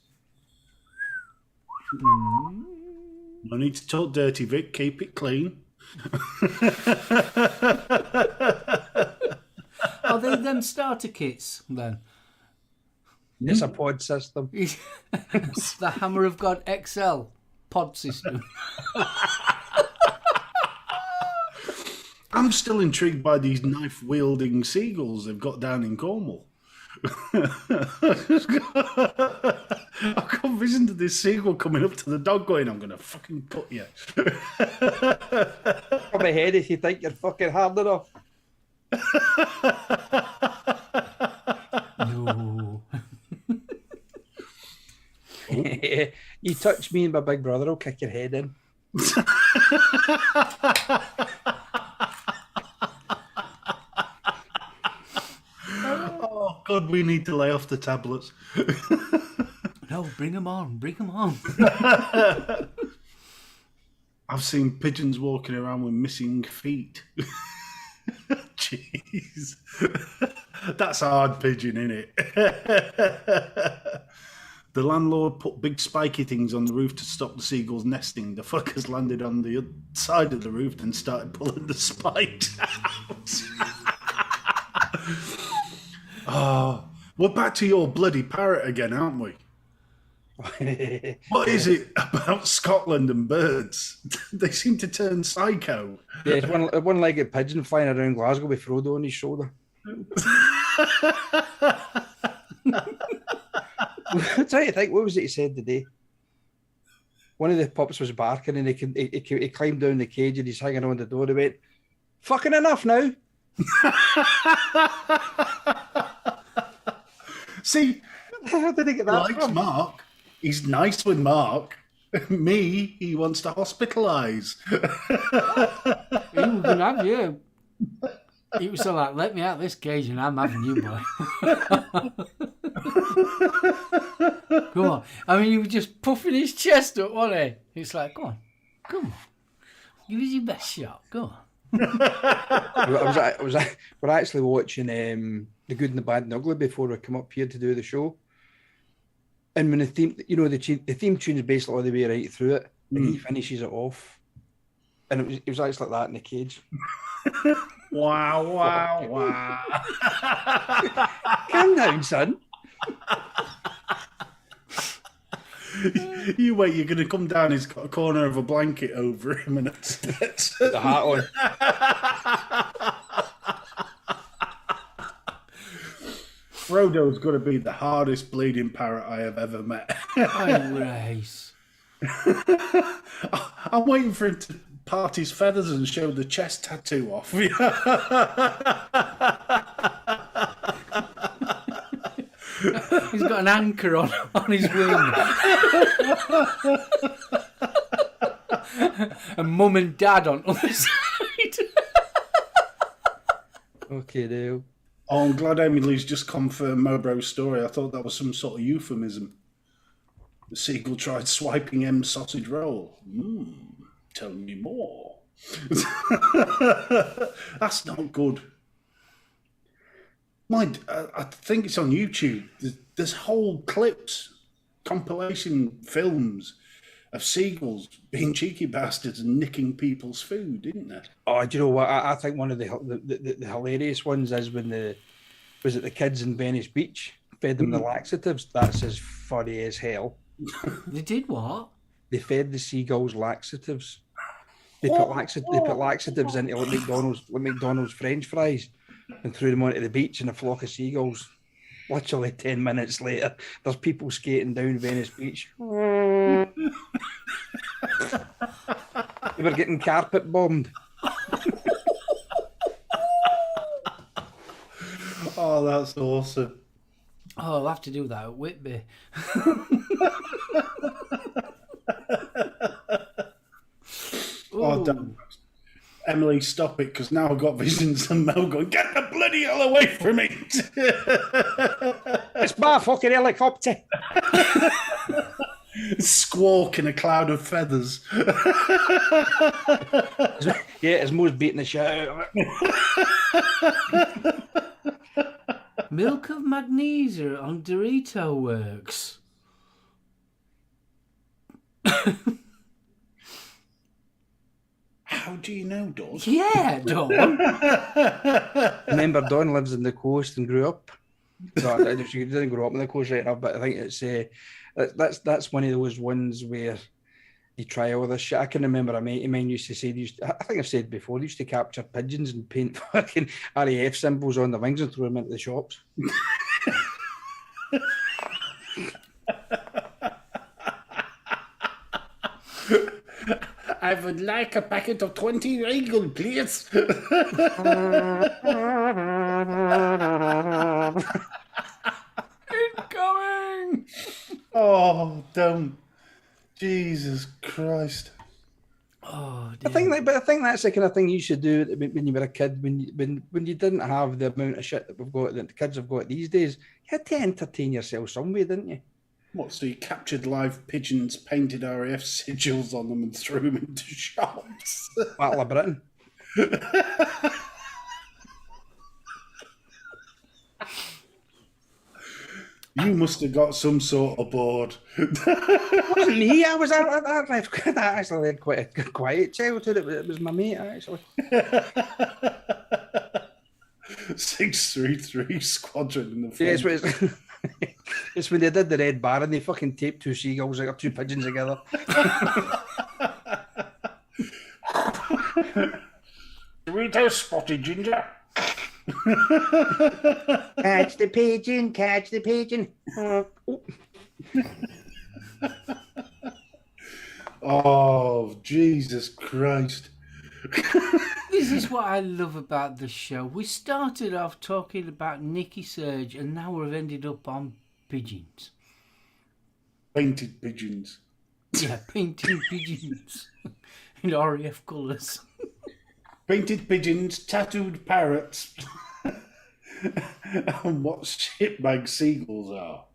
No need to talk dirty, Vic. Keep it clean. Are they them starter kits then? It's a pod system. The Hammer of God XL pod system. I'm still intrigued by these knife-wielding seagulls they've got down in Cornwall. I've got vision of this seagull coming up to the dog going, I'm going to fucking cut you. Come ahead if you think you're fucking hard enough. No. You touch me and my big brother, I'll kick your head in. Oh, God, we need to lay off the tablets. No, bring them on. Bring them on. I've seen pigeons walking around with missing feet. Jeez. That's a hard pigeon, innit? The landlord put big spiky things on the roof to stop the seagulls nesting. The fuckers landed on the other side of the roof and started pulling the spikes out. Oh, we're back to your bloody parrot again, aren't we? What is it about Scotland and birds? They seem to turn psycho. Yeah, it's a one-legged pigeon flying around Glasgow with Frodo on his shoulder. I'm trying to think, what was it he said today? One of the pups was barking and he climbed down the cage and he's hanging on the door. He went, "Fucking enough now." See, How did he get he that likes from? Mark. He's nice with Mark. Me, he wants to hospitalise. He was going to have you. He was so like, let me out of this cage and I'm having you, boy. Come on. I mean, he was just puffing his chest up, wasn't he? It's like, come on. Give us your best shot. Go on. We're actually watching The Good and the Bad and the Ugly before we come up here to do the show. And when the theme, the theme tune is basically all the way right through it, and he finishes it off, and it was actually like that in the cage. Wow. Calm down, son. You wait, you're going to come down, he's got a corner of a blanket over him and it's The hat on. Frodo's going to be the hardest bleeding parrot I have ever met. Race. I'm waiting for him to part his feathers and show the chest tattoo off. He's got an anchor on his wing. And mum and dad on other side. Okay, Dale. Oh, I'm glad Emily's just confirmed Mobro's story. I thought that was some sort of euphemism. The seagull tried swiping M's sausage roll. Tell me more. That's not good. I think it's on YouTube. There's whole clips, compilation films of seagulls being cheeky bastards and nicking people's food, isn't there? Oh, do you know what? I think one of the hilarious ones is when the kids in Venice Beach fed them the laxatives. That's as funny as hell. They did what? They fed the seagulls laxatives. They put laxatives into like McDonald's French fries and threw them onto the beach in a flock of seagulls. Literally 10 minutes later, there's people skating down Venice Beach. They were getting carpet bombed. Oh, that's awesome. Oh, I'll have to do that at Whitby. Oh, damn. Emily, stop it, because now I've got visions of Mel going, get the bloody hell away from me. It's my fucking helicopter. Squawk in a cloud of feathers. Yeah, it's Mo's beating the shit out of it. Milk of magnesia on Dorito works. How do you know, Dawn? Yeah, Dawn. Remember, Don lives in the coast and grew up. No, she didn't grow up on the coast right now, but I think it's that's one of those ones where you try all this shit. I can remember a mate of mine used to say, I think I've said before, they used to capture pigeons and paint fucking RAF symbols on the wings and throw them into the shops. I would like a packet of 20 Regal, please. Incoming! Oh, don't. Jesus Christ. Oh, dear. I think that's the kind of thing you should do when you were a kid, when you didn't have the amount of shit that the kids have got these days. You had to entertain yourself some way, didn't you? What, so you captured live pigeons, painted RAF sigils on them and threw them into shops? Battle of Britain. You must have got some sort of board. It wasn't me. I actually had quite a quiet childhood. It was my mate, actually. 633 Squadron in the front. Yeah, it's when they did the Red Baron, they fucking taped two seagulls or two pigeons together. Dorito spotted ginger. Catch the pigeon, catch the pigeon. Oh, Jesus Christ. This is what I love about the show. We started off talking about Nicky Surge and now we've ended up on pigeons. Painted pigeons. Yeah, painting pigeons in RAF colours. Painted pigeons, tattooed parrots, and what shitbag seagulls are.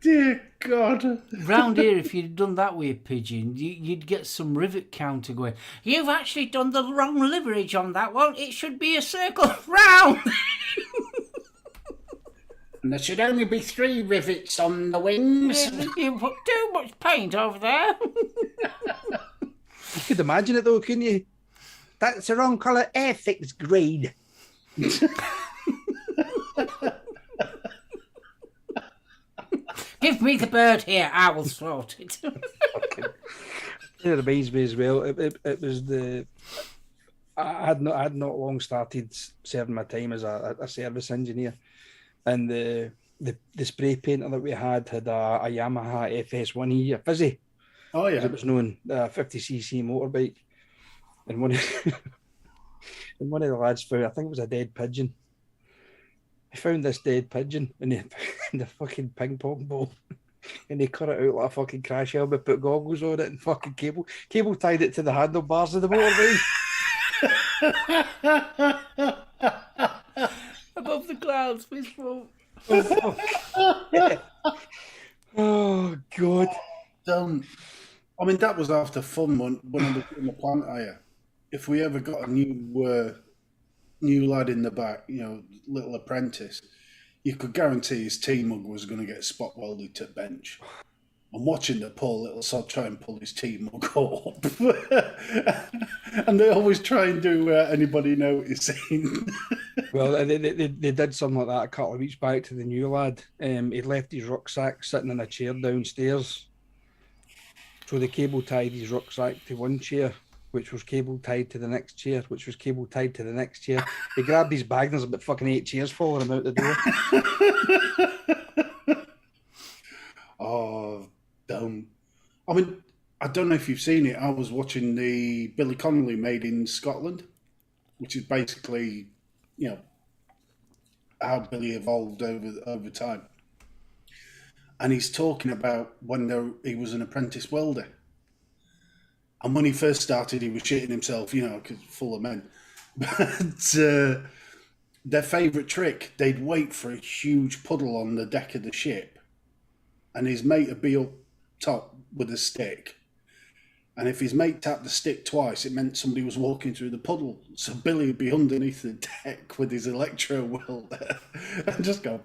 Dear God. Round here, if you'd done that with a pigeon, you'd get some rivet counter going, you've actually done the wrong leverage on that one. It should be a circle round. And there should only be 3 rivets on the wings. You put too much paint over there. You could imagine it though, couldn't you? That's the wrong colour. Ethics grade. Give me the bird here. I will sort it. It reminds me as well. It was I had not long started serving my time as a service engineer, and the spray painter that we had a Yamaha FS1E, a fizzy. Oh yeah, as it was known, a 50cc motorbike, and one of the lads found, I think it was a dead pigeon. He found this dead pigeon in the fucking ping pong ball, and they cut it out like a fucking crash helmet, put goggles on it, and fucking cable tied it to the handlebars of the motorbike. Above the clouds, peaceful. Yeah. Oh God! Don't. I mean, that was after fun when I was in the plant hire. If we ever got a new lad in the back, little apprentice, you could guarantee his T-mug was going to get spot welded to bench. I'm watching the poor little sod try and pull his T-mug up. And they always try and do anybody noticing. Well, they did something like that a couple of weeks back to the new lad. He'd left his rucksack sitting in a chair downstairs. So they cable tied his rucksack to one chair, which was cable tied to the next chair, which was cable tied to the next chair. He grabbed his bag and there's about fucking 8 chairs following him out the door. Oh, don't. I mean, I don't know if you've seen it. I was watching the Billy Connolly Made in Scotland. which is basically, how Billy evolved over time. And he's talking about when he was an apprentice welder. And when he first started, he was shitting himself, because full of men. But their favourite trick, they'd wait for a huge puddle on the deck of the ship, and his mate would be up top with a stick. And if his mate tapped the stick twice, it meant somebody was walking through the puddle. So Billy would be underneath the deck with his electro welder and just go,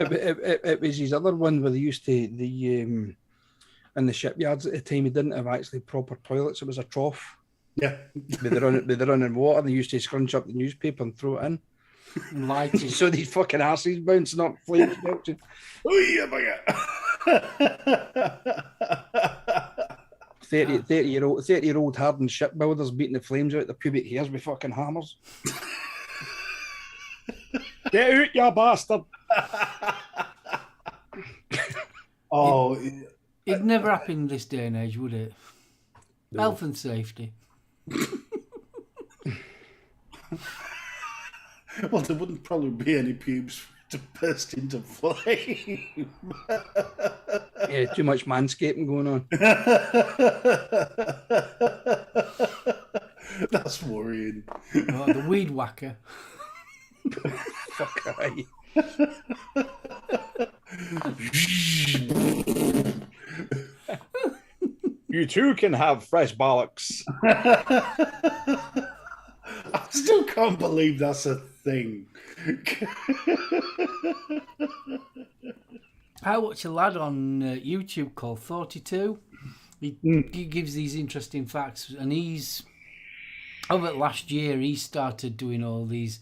it was his other one where they used to, in the shipyards at the time, he didn't have actually proper toilets. It was a trough. Yeah. With the running water, and they used to scrunch up the newspaper and throw it in. Lighting. So these fucking asses bouncing up, flames belching. 30-year-old hardened shipbuilders beating the flames out their pubic hairs with fucking hammers. Get out, you bastard! Oh, it'd never happen in this day and age, would it? No. Health and safety. Well, there wouldn't probably be any pubes to burst into flame. Yeah, too much manscaping going on. That's worrying. Oh, the weed whacker. Fuck aye. You too can have fresh bollocks. I still can't believe that's a thing. I watch a lad on YouTube called 42. He gives these interesting facts, and over last year he started doing all these.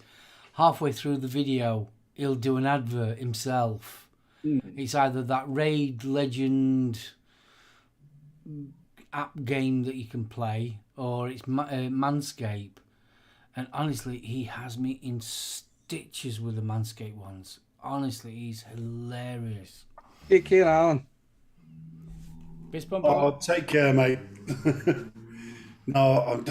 Halfway through the video, he'll do an advert himself. It's either that Raid Legend app game that you can play, or it's Manscaped. And honestly, he has me in stitches with the Manscaped ones. Honestly, he's hilarious. Take care, Alan. Fist bump. Oh, take care, mate. No,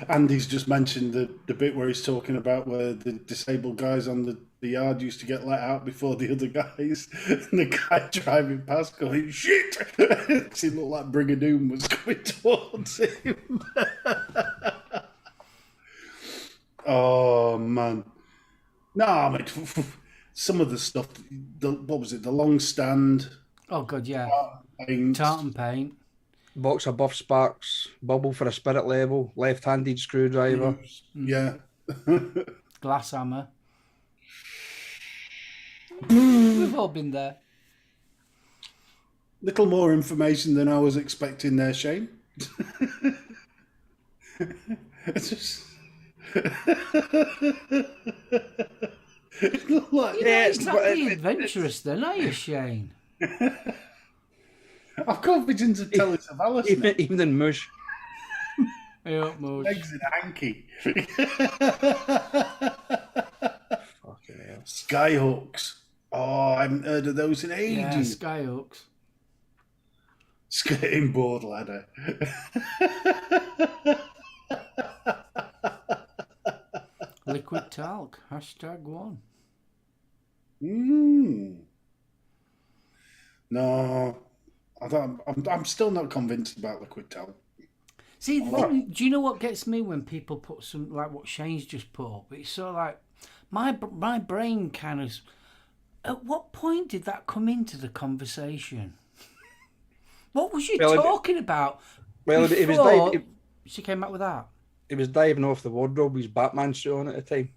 Andy's just mentioned the bit where he's talking about where the disabled guys on the yard used to get let out before the other guys. And the guy driving past going, shit! He looked like Brigadoon was coming towards him. Oh, man. No, I mean, some of the stuff, what was it, the long stand? Oh, God, yeah. Paint. Tartan paint. Box of buff sparks, bubble for a spirit level, left-handed screwdriver. Yeah. Glass hammer. We've all been there. Little more information than I was expecting there, Shane. It's just... You're not exactly adventurous then, are you, Shane? I've got visions of Telly Savalas. Even in mush. Yeah, mush. Legs in a hanky. Fucking hell. Skyhooks. Oh, I haven't heard of those in ages. Yeah, skyhooks. Skirting board ladder. Liquid talc. #1. No, I'm still not convinced about liquid talc. See, the thing, do you know what gets me when people put some, like what Shane's just put up? It's sort of like, my brain kind of, at what point did that come into the conversation? What was you talking about? Well, it was she came out with that. He was diving off the wardrobe with his Batman suit on at the time.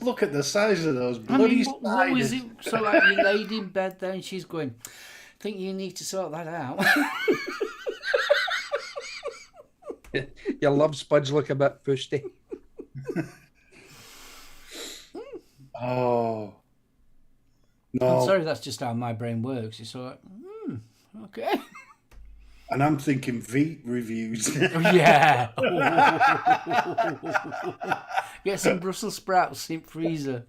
Look at the size of those bloody spiders. What was it? So like you laid in bed there and she's going, I think you need to sort that out. Your love spuds look a bit fusty. Oh. No. I'm sorry, that's just how my brain works. It's sort of like, okay. And I'm thinking Veet reviews. Yeah. Get some Brussels sprouts in freezer.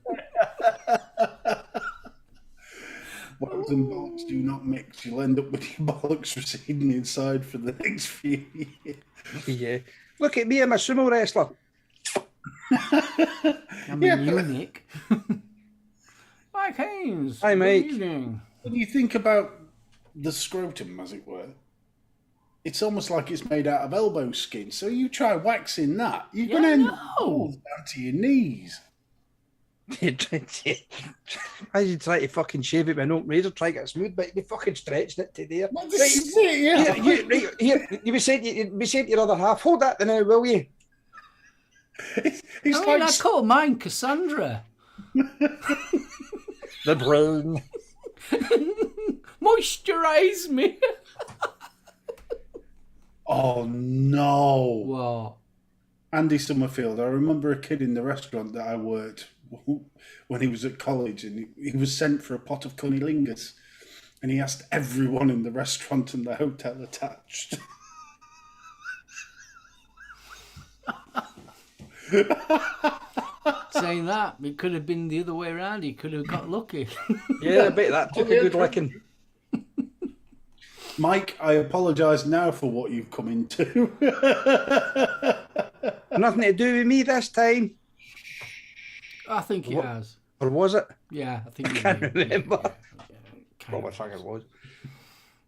Wax and bollocks do not mix. You'll end up with your bollocks receding inside for the next few years. Yeah. Look at me, I'm a sumo wrestler. I'm a eunuch. Mike Haynes. Hi, good Mike. evening. When you think about the scrotum, as it were, it's almost like it's made out of elbow skin. So you try waxing that, you're going to end up balls down to your knees. I you try to fucking shave it with an oak razor, try to get it smooth, but you'd be fucking stretching it to there. Well, this is it, yeah. Here, you be saying to your other half, hold that now, will you? It's I mean, I call mine Cassandra. The brain. Moisturise me. Oh, no. What? Andy Summerfield, I remember a kid in the restaurant that I worked when he was at college, and he was sent for a pot of cunnilingus, and he asked everyone in the restaurant and the hotel attached. Saying that, it could have been the other way around. He could have got lucky. Yeah, I bet that took a good licking. Mike, I apologise now for what you've come into. Nothing to do with me this time. I think it has. Or was it? Yeah, I think I can't remember. Kind I of think it was.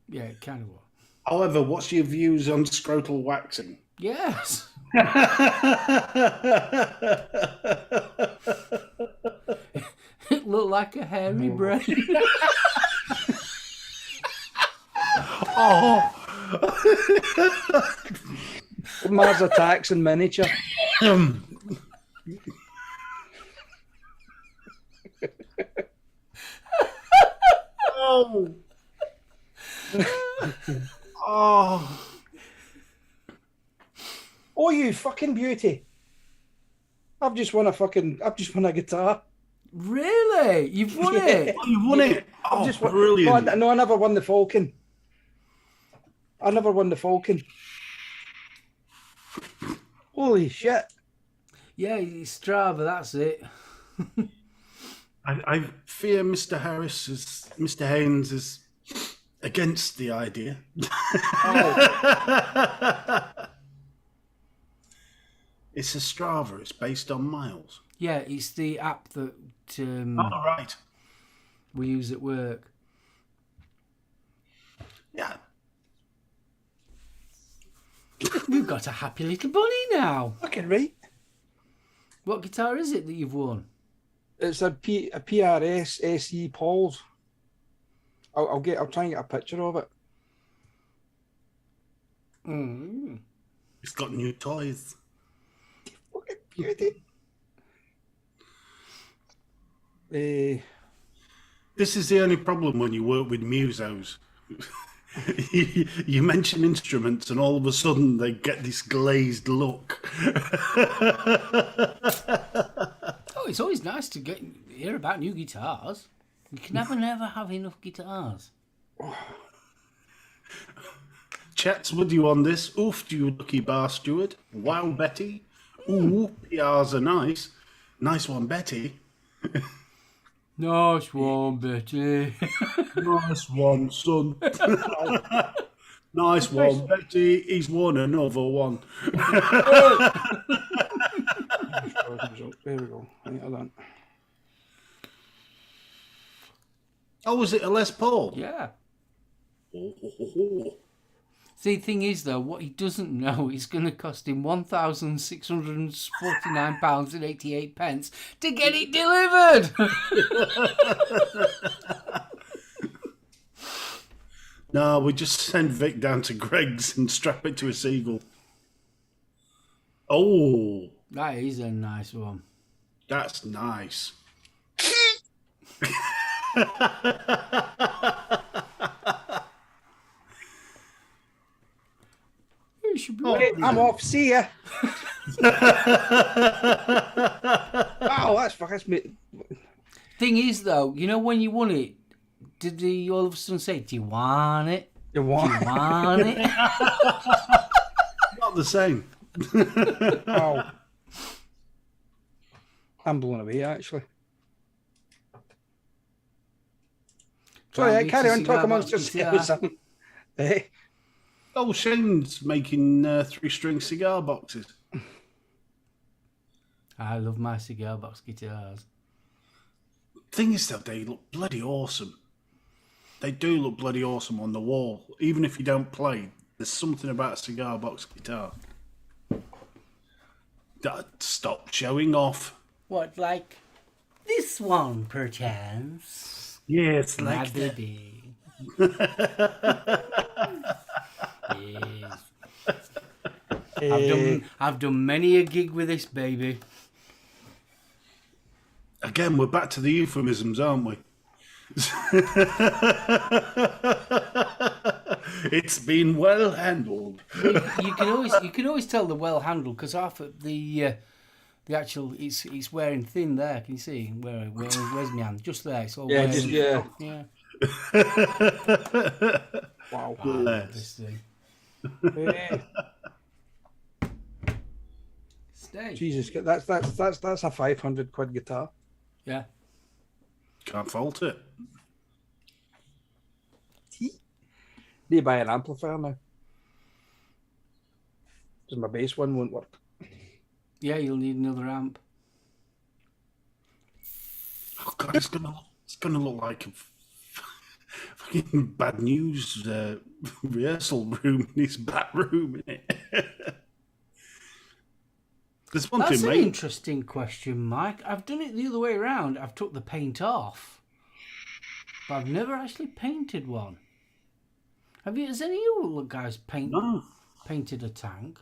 Yeah, it kind of was. However, what's your views on scrotal waxing? Yes. It looked like a hairy brain. Oh, Mars Attacks in miniature. oh, oh. Oh, you fucking beauty. I've just won a guitar. Really? You've won it? Oh, you won it. I've Oh, just won. brilliant. No, I never won the Falcon. Holy shit. Yeah, it's Strava, that's it. I fear Mr. Haynes is against the idea. It's a Strava. It's based on miles. Yeah, it's the app that Oh, right. we use at work. Yeah. We've got a happy little bunny now. Fucking right. What guitar is it that you've won? It's a PRS SE Paul's. I'll try and get a picture of it. Mm. It's got new toys. Fucking beauty. This is the only problem when you work with musos. You mention instruments and all of a sudden they get this glazed look. Oh, it's always nice to hear about new guitars. You can never have enough guitars. Chet's with you on this. Oof, you lucky bar steward. Wow, Betty. Ooh, PRs are nice. Nice one, Betty. Nice one, Betty. Nice one, son. Nice one, Betty. He's won another one. There we go. Right, hold on. Oh, was it a Les Paul? Yeah. Oh. See, the thing is, though, what he doesn't know is going to cost him £1,649.88 to get it delivered. No, we just send Vic down to Greg's and strap it to a seagull. Oh, That is a nice one. that's nice. You should be Okay, I'm off. See ya. Oh, that's me. Thing is, though, you know when you won it, did they all of a sudden say, "Do you want it? You Do want? you want it?" Not the same. Oh. I'm blown away, actually. Sorry, Can't carry beat a on, cigar talk amongst box yourselves. guitar. Eh? Oh, Shane's making 3-string cigar boxes. I love my cigar box guitars. Thing is, though, they look bloody awesome. They do look bloody awesome on the wall. Even if you don't play, there's something about a cigar box guitar. Stop showing off. What, like this one, perchance? Yes, My like that. baby. Yes. I've done many a gig with this baby. Again, we're back to the euphemisms, aren't we? It's been well handled. You can always tell the well handled because half of the actual it's wearing thin there. Can you see where's my hand? Just there. It's all Yeah, wearing, just yeah. yeah. Wow. I love this thing. Eh, Stay. Jesus, that's a 500 quid guitar. Yeah. Can't fault it. Need to buy an amplifier now. Because my bass one won't work. Yeah, you'll need another amp. Oh God, it's gonna look like a fucking bad news rehearsal room in his back room, isn't it? There's one That's thing, an mate. interesting question, Mike. I've done it the other way around. I've took the paint off, but I've never actually painted one. Has any of you guys painted a tank?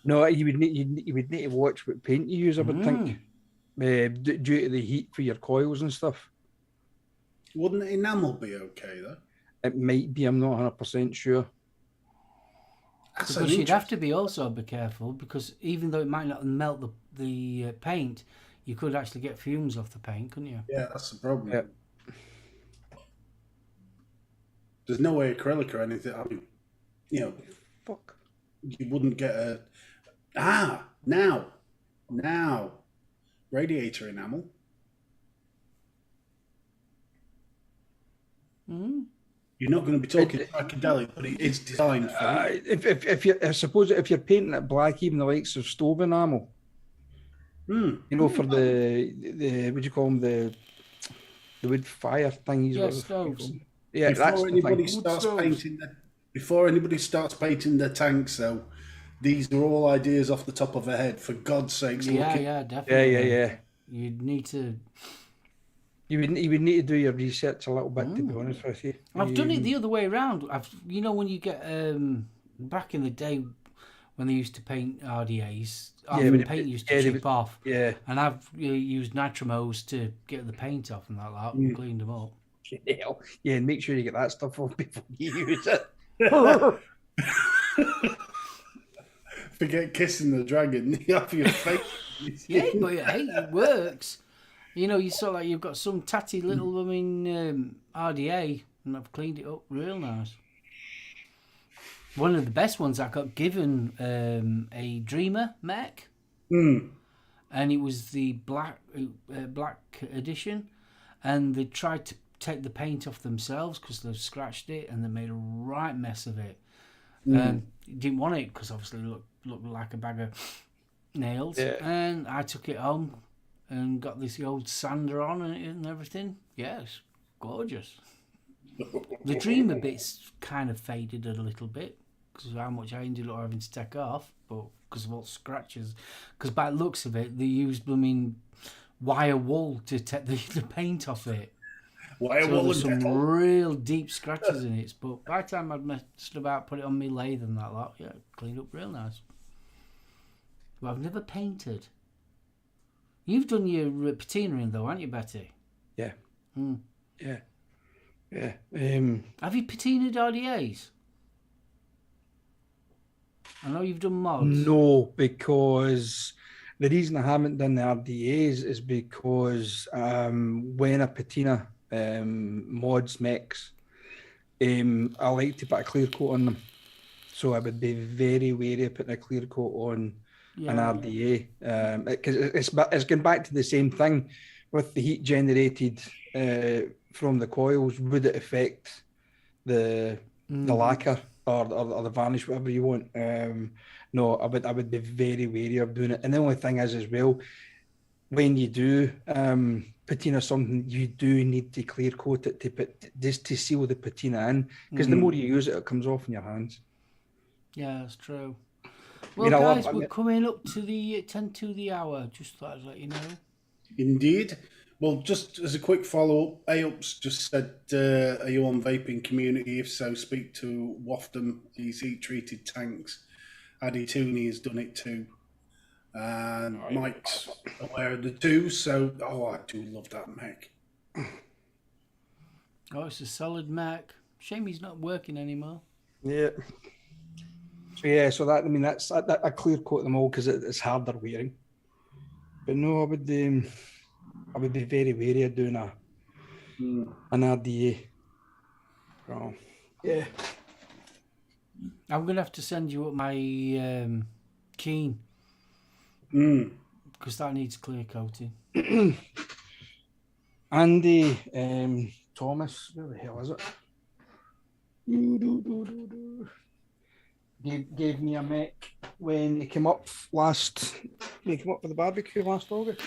No, you would need to watch what paint you use, I would think. Due to the heat for your coils and stuff. Wouldn't enamel be okay though? It might be, I'm not 100% sure. That's Because you'd have to be careful because even though it might not melt the paint, you could actually get fumes off the paint, couldn't you? Yeah, that's the problem. Yeah. There's no way acrylic or anything. I mean, you know, Fuck. you wouldn't get a now radiator enamel. Mm-hmm. You're not going to be talking psychedelic, but it is designed for it. I suppose if you're painting it black, even the likes of stove enamel, you know, for the what do you call them, the wood fire thingies. Yeah, stoves. Yeah, that's Before the thing. anybody starts painting before anybody starts painting their tanks, though, these are all ideas off the top of their head. For God's sakes, Yeah, definitely. Yeah. You'd need to. You would need to do your research a little bit, to be honest with you. I've done it the other way around. When you get back in the day when they used to paint RDAs, the paint used to chip off. Yeah. And I've used nitromos to get the paint off and that, and cleaned them up. Yeah, and make sure you get that stuff off before you use it. Forget kissing the dragon. You have your face. Yeah, but it works. You know, you saw like you've got some tatty little RDA, and I've cleaned it up real nice. One of the best ones I got given a Dreamer mech, and it was the black edition, and they tried to take the paint off themselves because they've scratched it and they made a right mess of it. Didn't want it because obviously it looked like a bag of nails, and I took it home and got this old sander on and everything. Yeah, it's gorgeous. The Dreamer bit's kind of faded a little bit because of how much I ended up having to take off, but because of all scratches. Because by the looks of it, they used wire wool to take the paint off it. Wire So wool there's and some metal. real deep scratches in it. But by the time I'd messed about, put it on my lathe and that lot, yeah, cleaned up real nice. But I've never painted. You've done your patinaing though, haven't you, Betty? Yeah. Yeah. Have you patinaed RDAs? I know you've done mods. No, because the reason I haven't done the RDAs is because when a patina mods mechs, I like to put a clear coat on them. So I would be very wary of putting a clear coat on an RDA, because it's going back to the same thing with the heat generated from the coils, would it affect the lacquer or the varnish, whatever you want? No, I would be very wary of doing it. And the only thing is as well, when you do patina something, you do need to clear coat it just to seal the patina in, because the more you use it, it comes off in your hands. Yeah, that's true. Well, guys, we're coming up to the 10 to the hour. Just thought I'd let you know. Indeed. Well, just as a quick follow-up, AUPS just said, are you on vaping community? If so, speak to Waftum. He's heat-treated tanks. Addy Tooney has done it too. And Mike's aware of the two, so, I do love that mech. Oh, it's a solid Mac. Shame he's not working anymore. Yeah. So yeah, so that, I mean, that's I clear coat them all because it's harder wearing. But no, I would be very wary of doing an RDA. Oh, yeah. I'm gonna have to send you up my Keen. Because that needs clear coating. Andy Thomas, where the hell is it? Gave me a mech when he came up for the barbecue last August.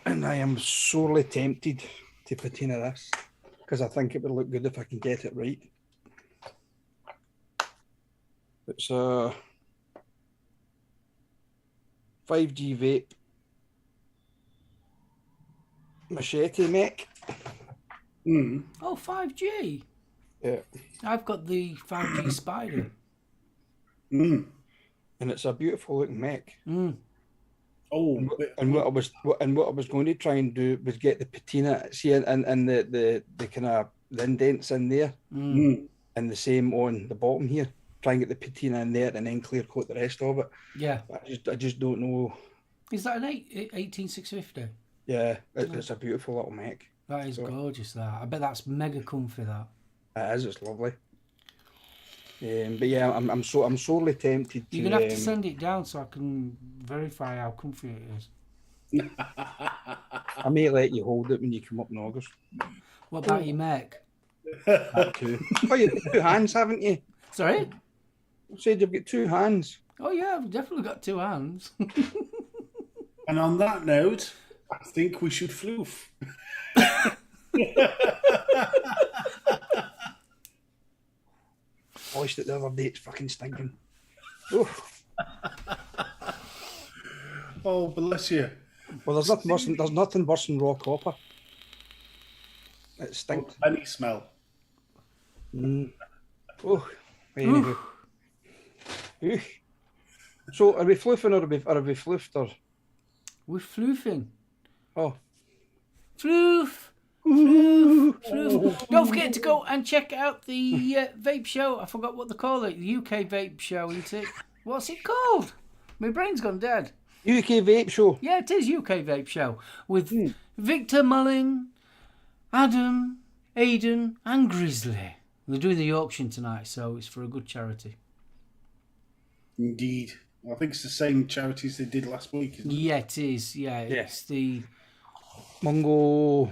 And I am sorely tempted to patina this because I think it would look good if I can get it right. It's a 5G vape machete mech. Oh, 5G. Yeah. I've got the 5G Spider. And it's a beautiful looking mech. Oh, and what I was going to try and do was get the patina, see, and the kind of the indents in there, and the same on the bottom here. Try and get the patina in there, and then clear coat the rest of it. Yeah. I just don't know. Is that an 18650? Yeah, it's a beautiful little mech. That is gorgeous. That, I bet that's mega comfy. That it is. It's lovely. But yeah, I'm sorely tempted to. You're gonna have to send it down so I can verify how comfy it is. I may let you hold it when you come up in August. What about your mech? That too. Oh, you've got 2 hands, haven't you? Sorry? You said you've got 2 hands. Oh yeah, I've definitely got 2 hands. And on that note, I think we should floof. Polished it the other day, it's fucking stinking. Oh, bless you. Well, there's nothing worse than raw copper. It stinks. Any smell. Oh, anyway. So, are we floofing or are we floofed or? We're floofing. Oh. Floof! Floof! Floof! Don't forget to go and check out the vape show. I forgot what they call it. The UK vape show, isn't it? What's it called? My brain's gone dead. UK vape show. Yeah, it is UK vape show with Victor Mullin, Adam, Aidan, and Grizzly. They're doing the auction tonight, so it's for a good charity. Indeed. I think it's the same charities they did last week, isn't it? Yeah, it is. Yeah, it's the Mungo.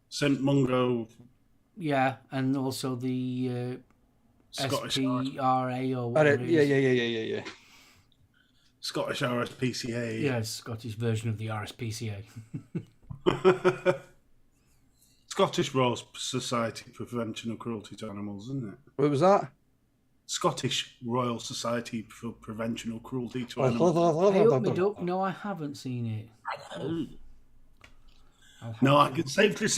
St. Mungo. Yeah, and also the Scottish SPRA or whatever it is. Yeah. Scottish RSPCA. Yeah, Scottish version of the RSPCA. Scottish Royal Society for Prevention of Cruelty to Animals, isn't it? What was that? Scottish Royal Society for Prevention of Cruelty to Animals. Hey, up me duck. No, I haven't seen it. No, I can safely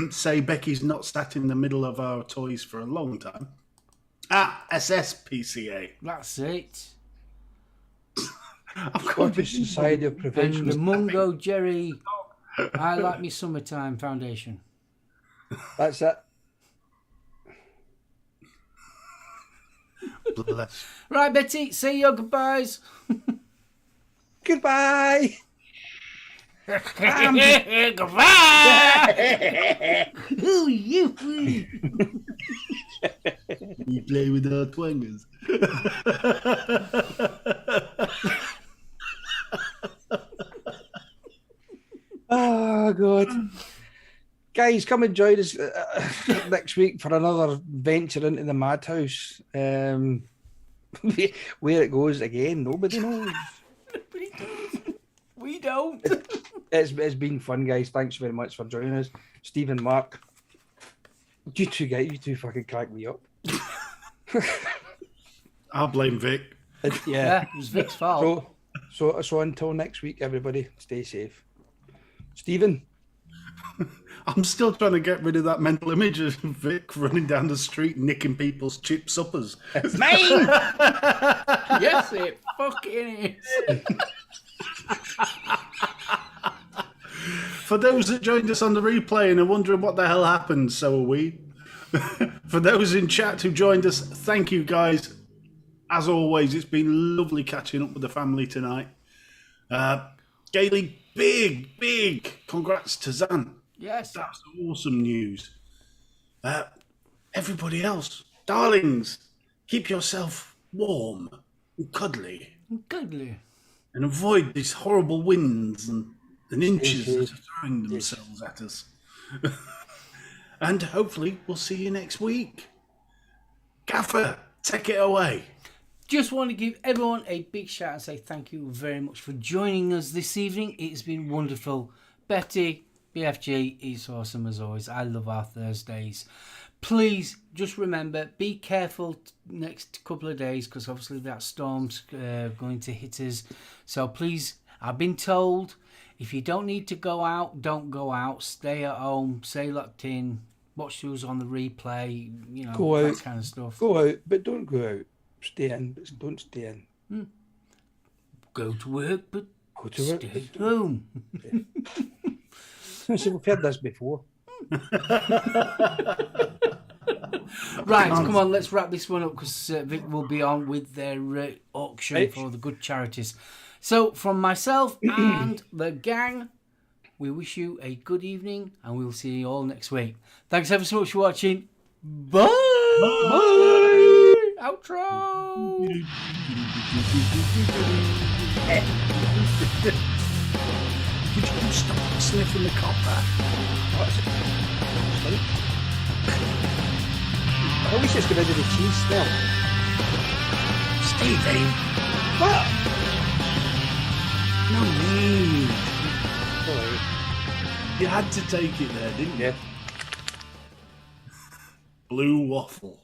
say Becky's not sat in the middle of our toys for a long time. SSPCA. That's it. Scottish Society of Prevention. And the Mungo Jerry I Like Me Summertime Foundation. That's it. Bless. Right, Betty, say your goodbyes. Goodbye. Goodbye. Ooh, you. You play with our twangers. Ah. Guys, come and join us next week for another venture into the madhouse. Where it goes again, nobody knows. Nobody does. We don't. It's been fun, guys. Thanks very much for joining us. Steve and Mark. You two fucking crack me up. I'll blame Vic. Yeah, it was Vic's fault. So until next week, everybody, stay safe. Stephen. I'm still trying to get rid of that mental image of Vic running down the street nicking people's chip suppers. It's mine! Yes, it fucking is. For those that joined us on the replay and are wondering what the hell happened, so are we. For those in chat who joined us, thank you guys. As always, it's been lovely catching up with the family tonight. Gailey, big congrats to Zan. Yes. That's awesome news. Everybody else, darlings, keep yourself warm and cuddly. Cuddly. And avoid these horrible winds and inches that are throwing themselves at us. And hopefully we'll see you next week. Gaffer, take it away. Just want to give everyone a big shout and say thank you very much for joining us this evening. It's been wonderful. Betty, BFG is awesome as always. I love our Thursdays. Please just remember, be careful next couple of days because obviously that storm's going to hit us. So please, I've been told, if you don't need to go out, don't go out. Stay at home, stay locked in, watch those on the replay, you know, Go that out. kind of stuff. Go out, but don't go out. Stay in, but don't stay in. Go to work, but Go to work. stay at home. So we've heard this before. Right, come on, let's wrap this one up because Vic will be on with their auction Right. for the good charities. So, from myself and the gang, we wish you a good evening and we'll see you all next week. Thanks ever so much for watching. Bye! Bye! Outro! Would you stop sniffing the copper? I wish it's got rid of the cheese smell. Stevie, What? no need. Sorry. You had to take it there, didn't you? Yeah. Blue waffle.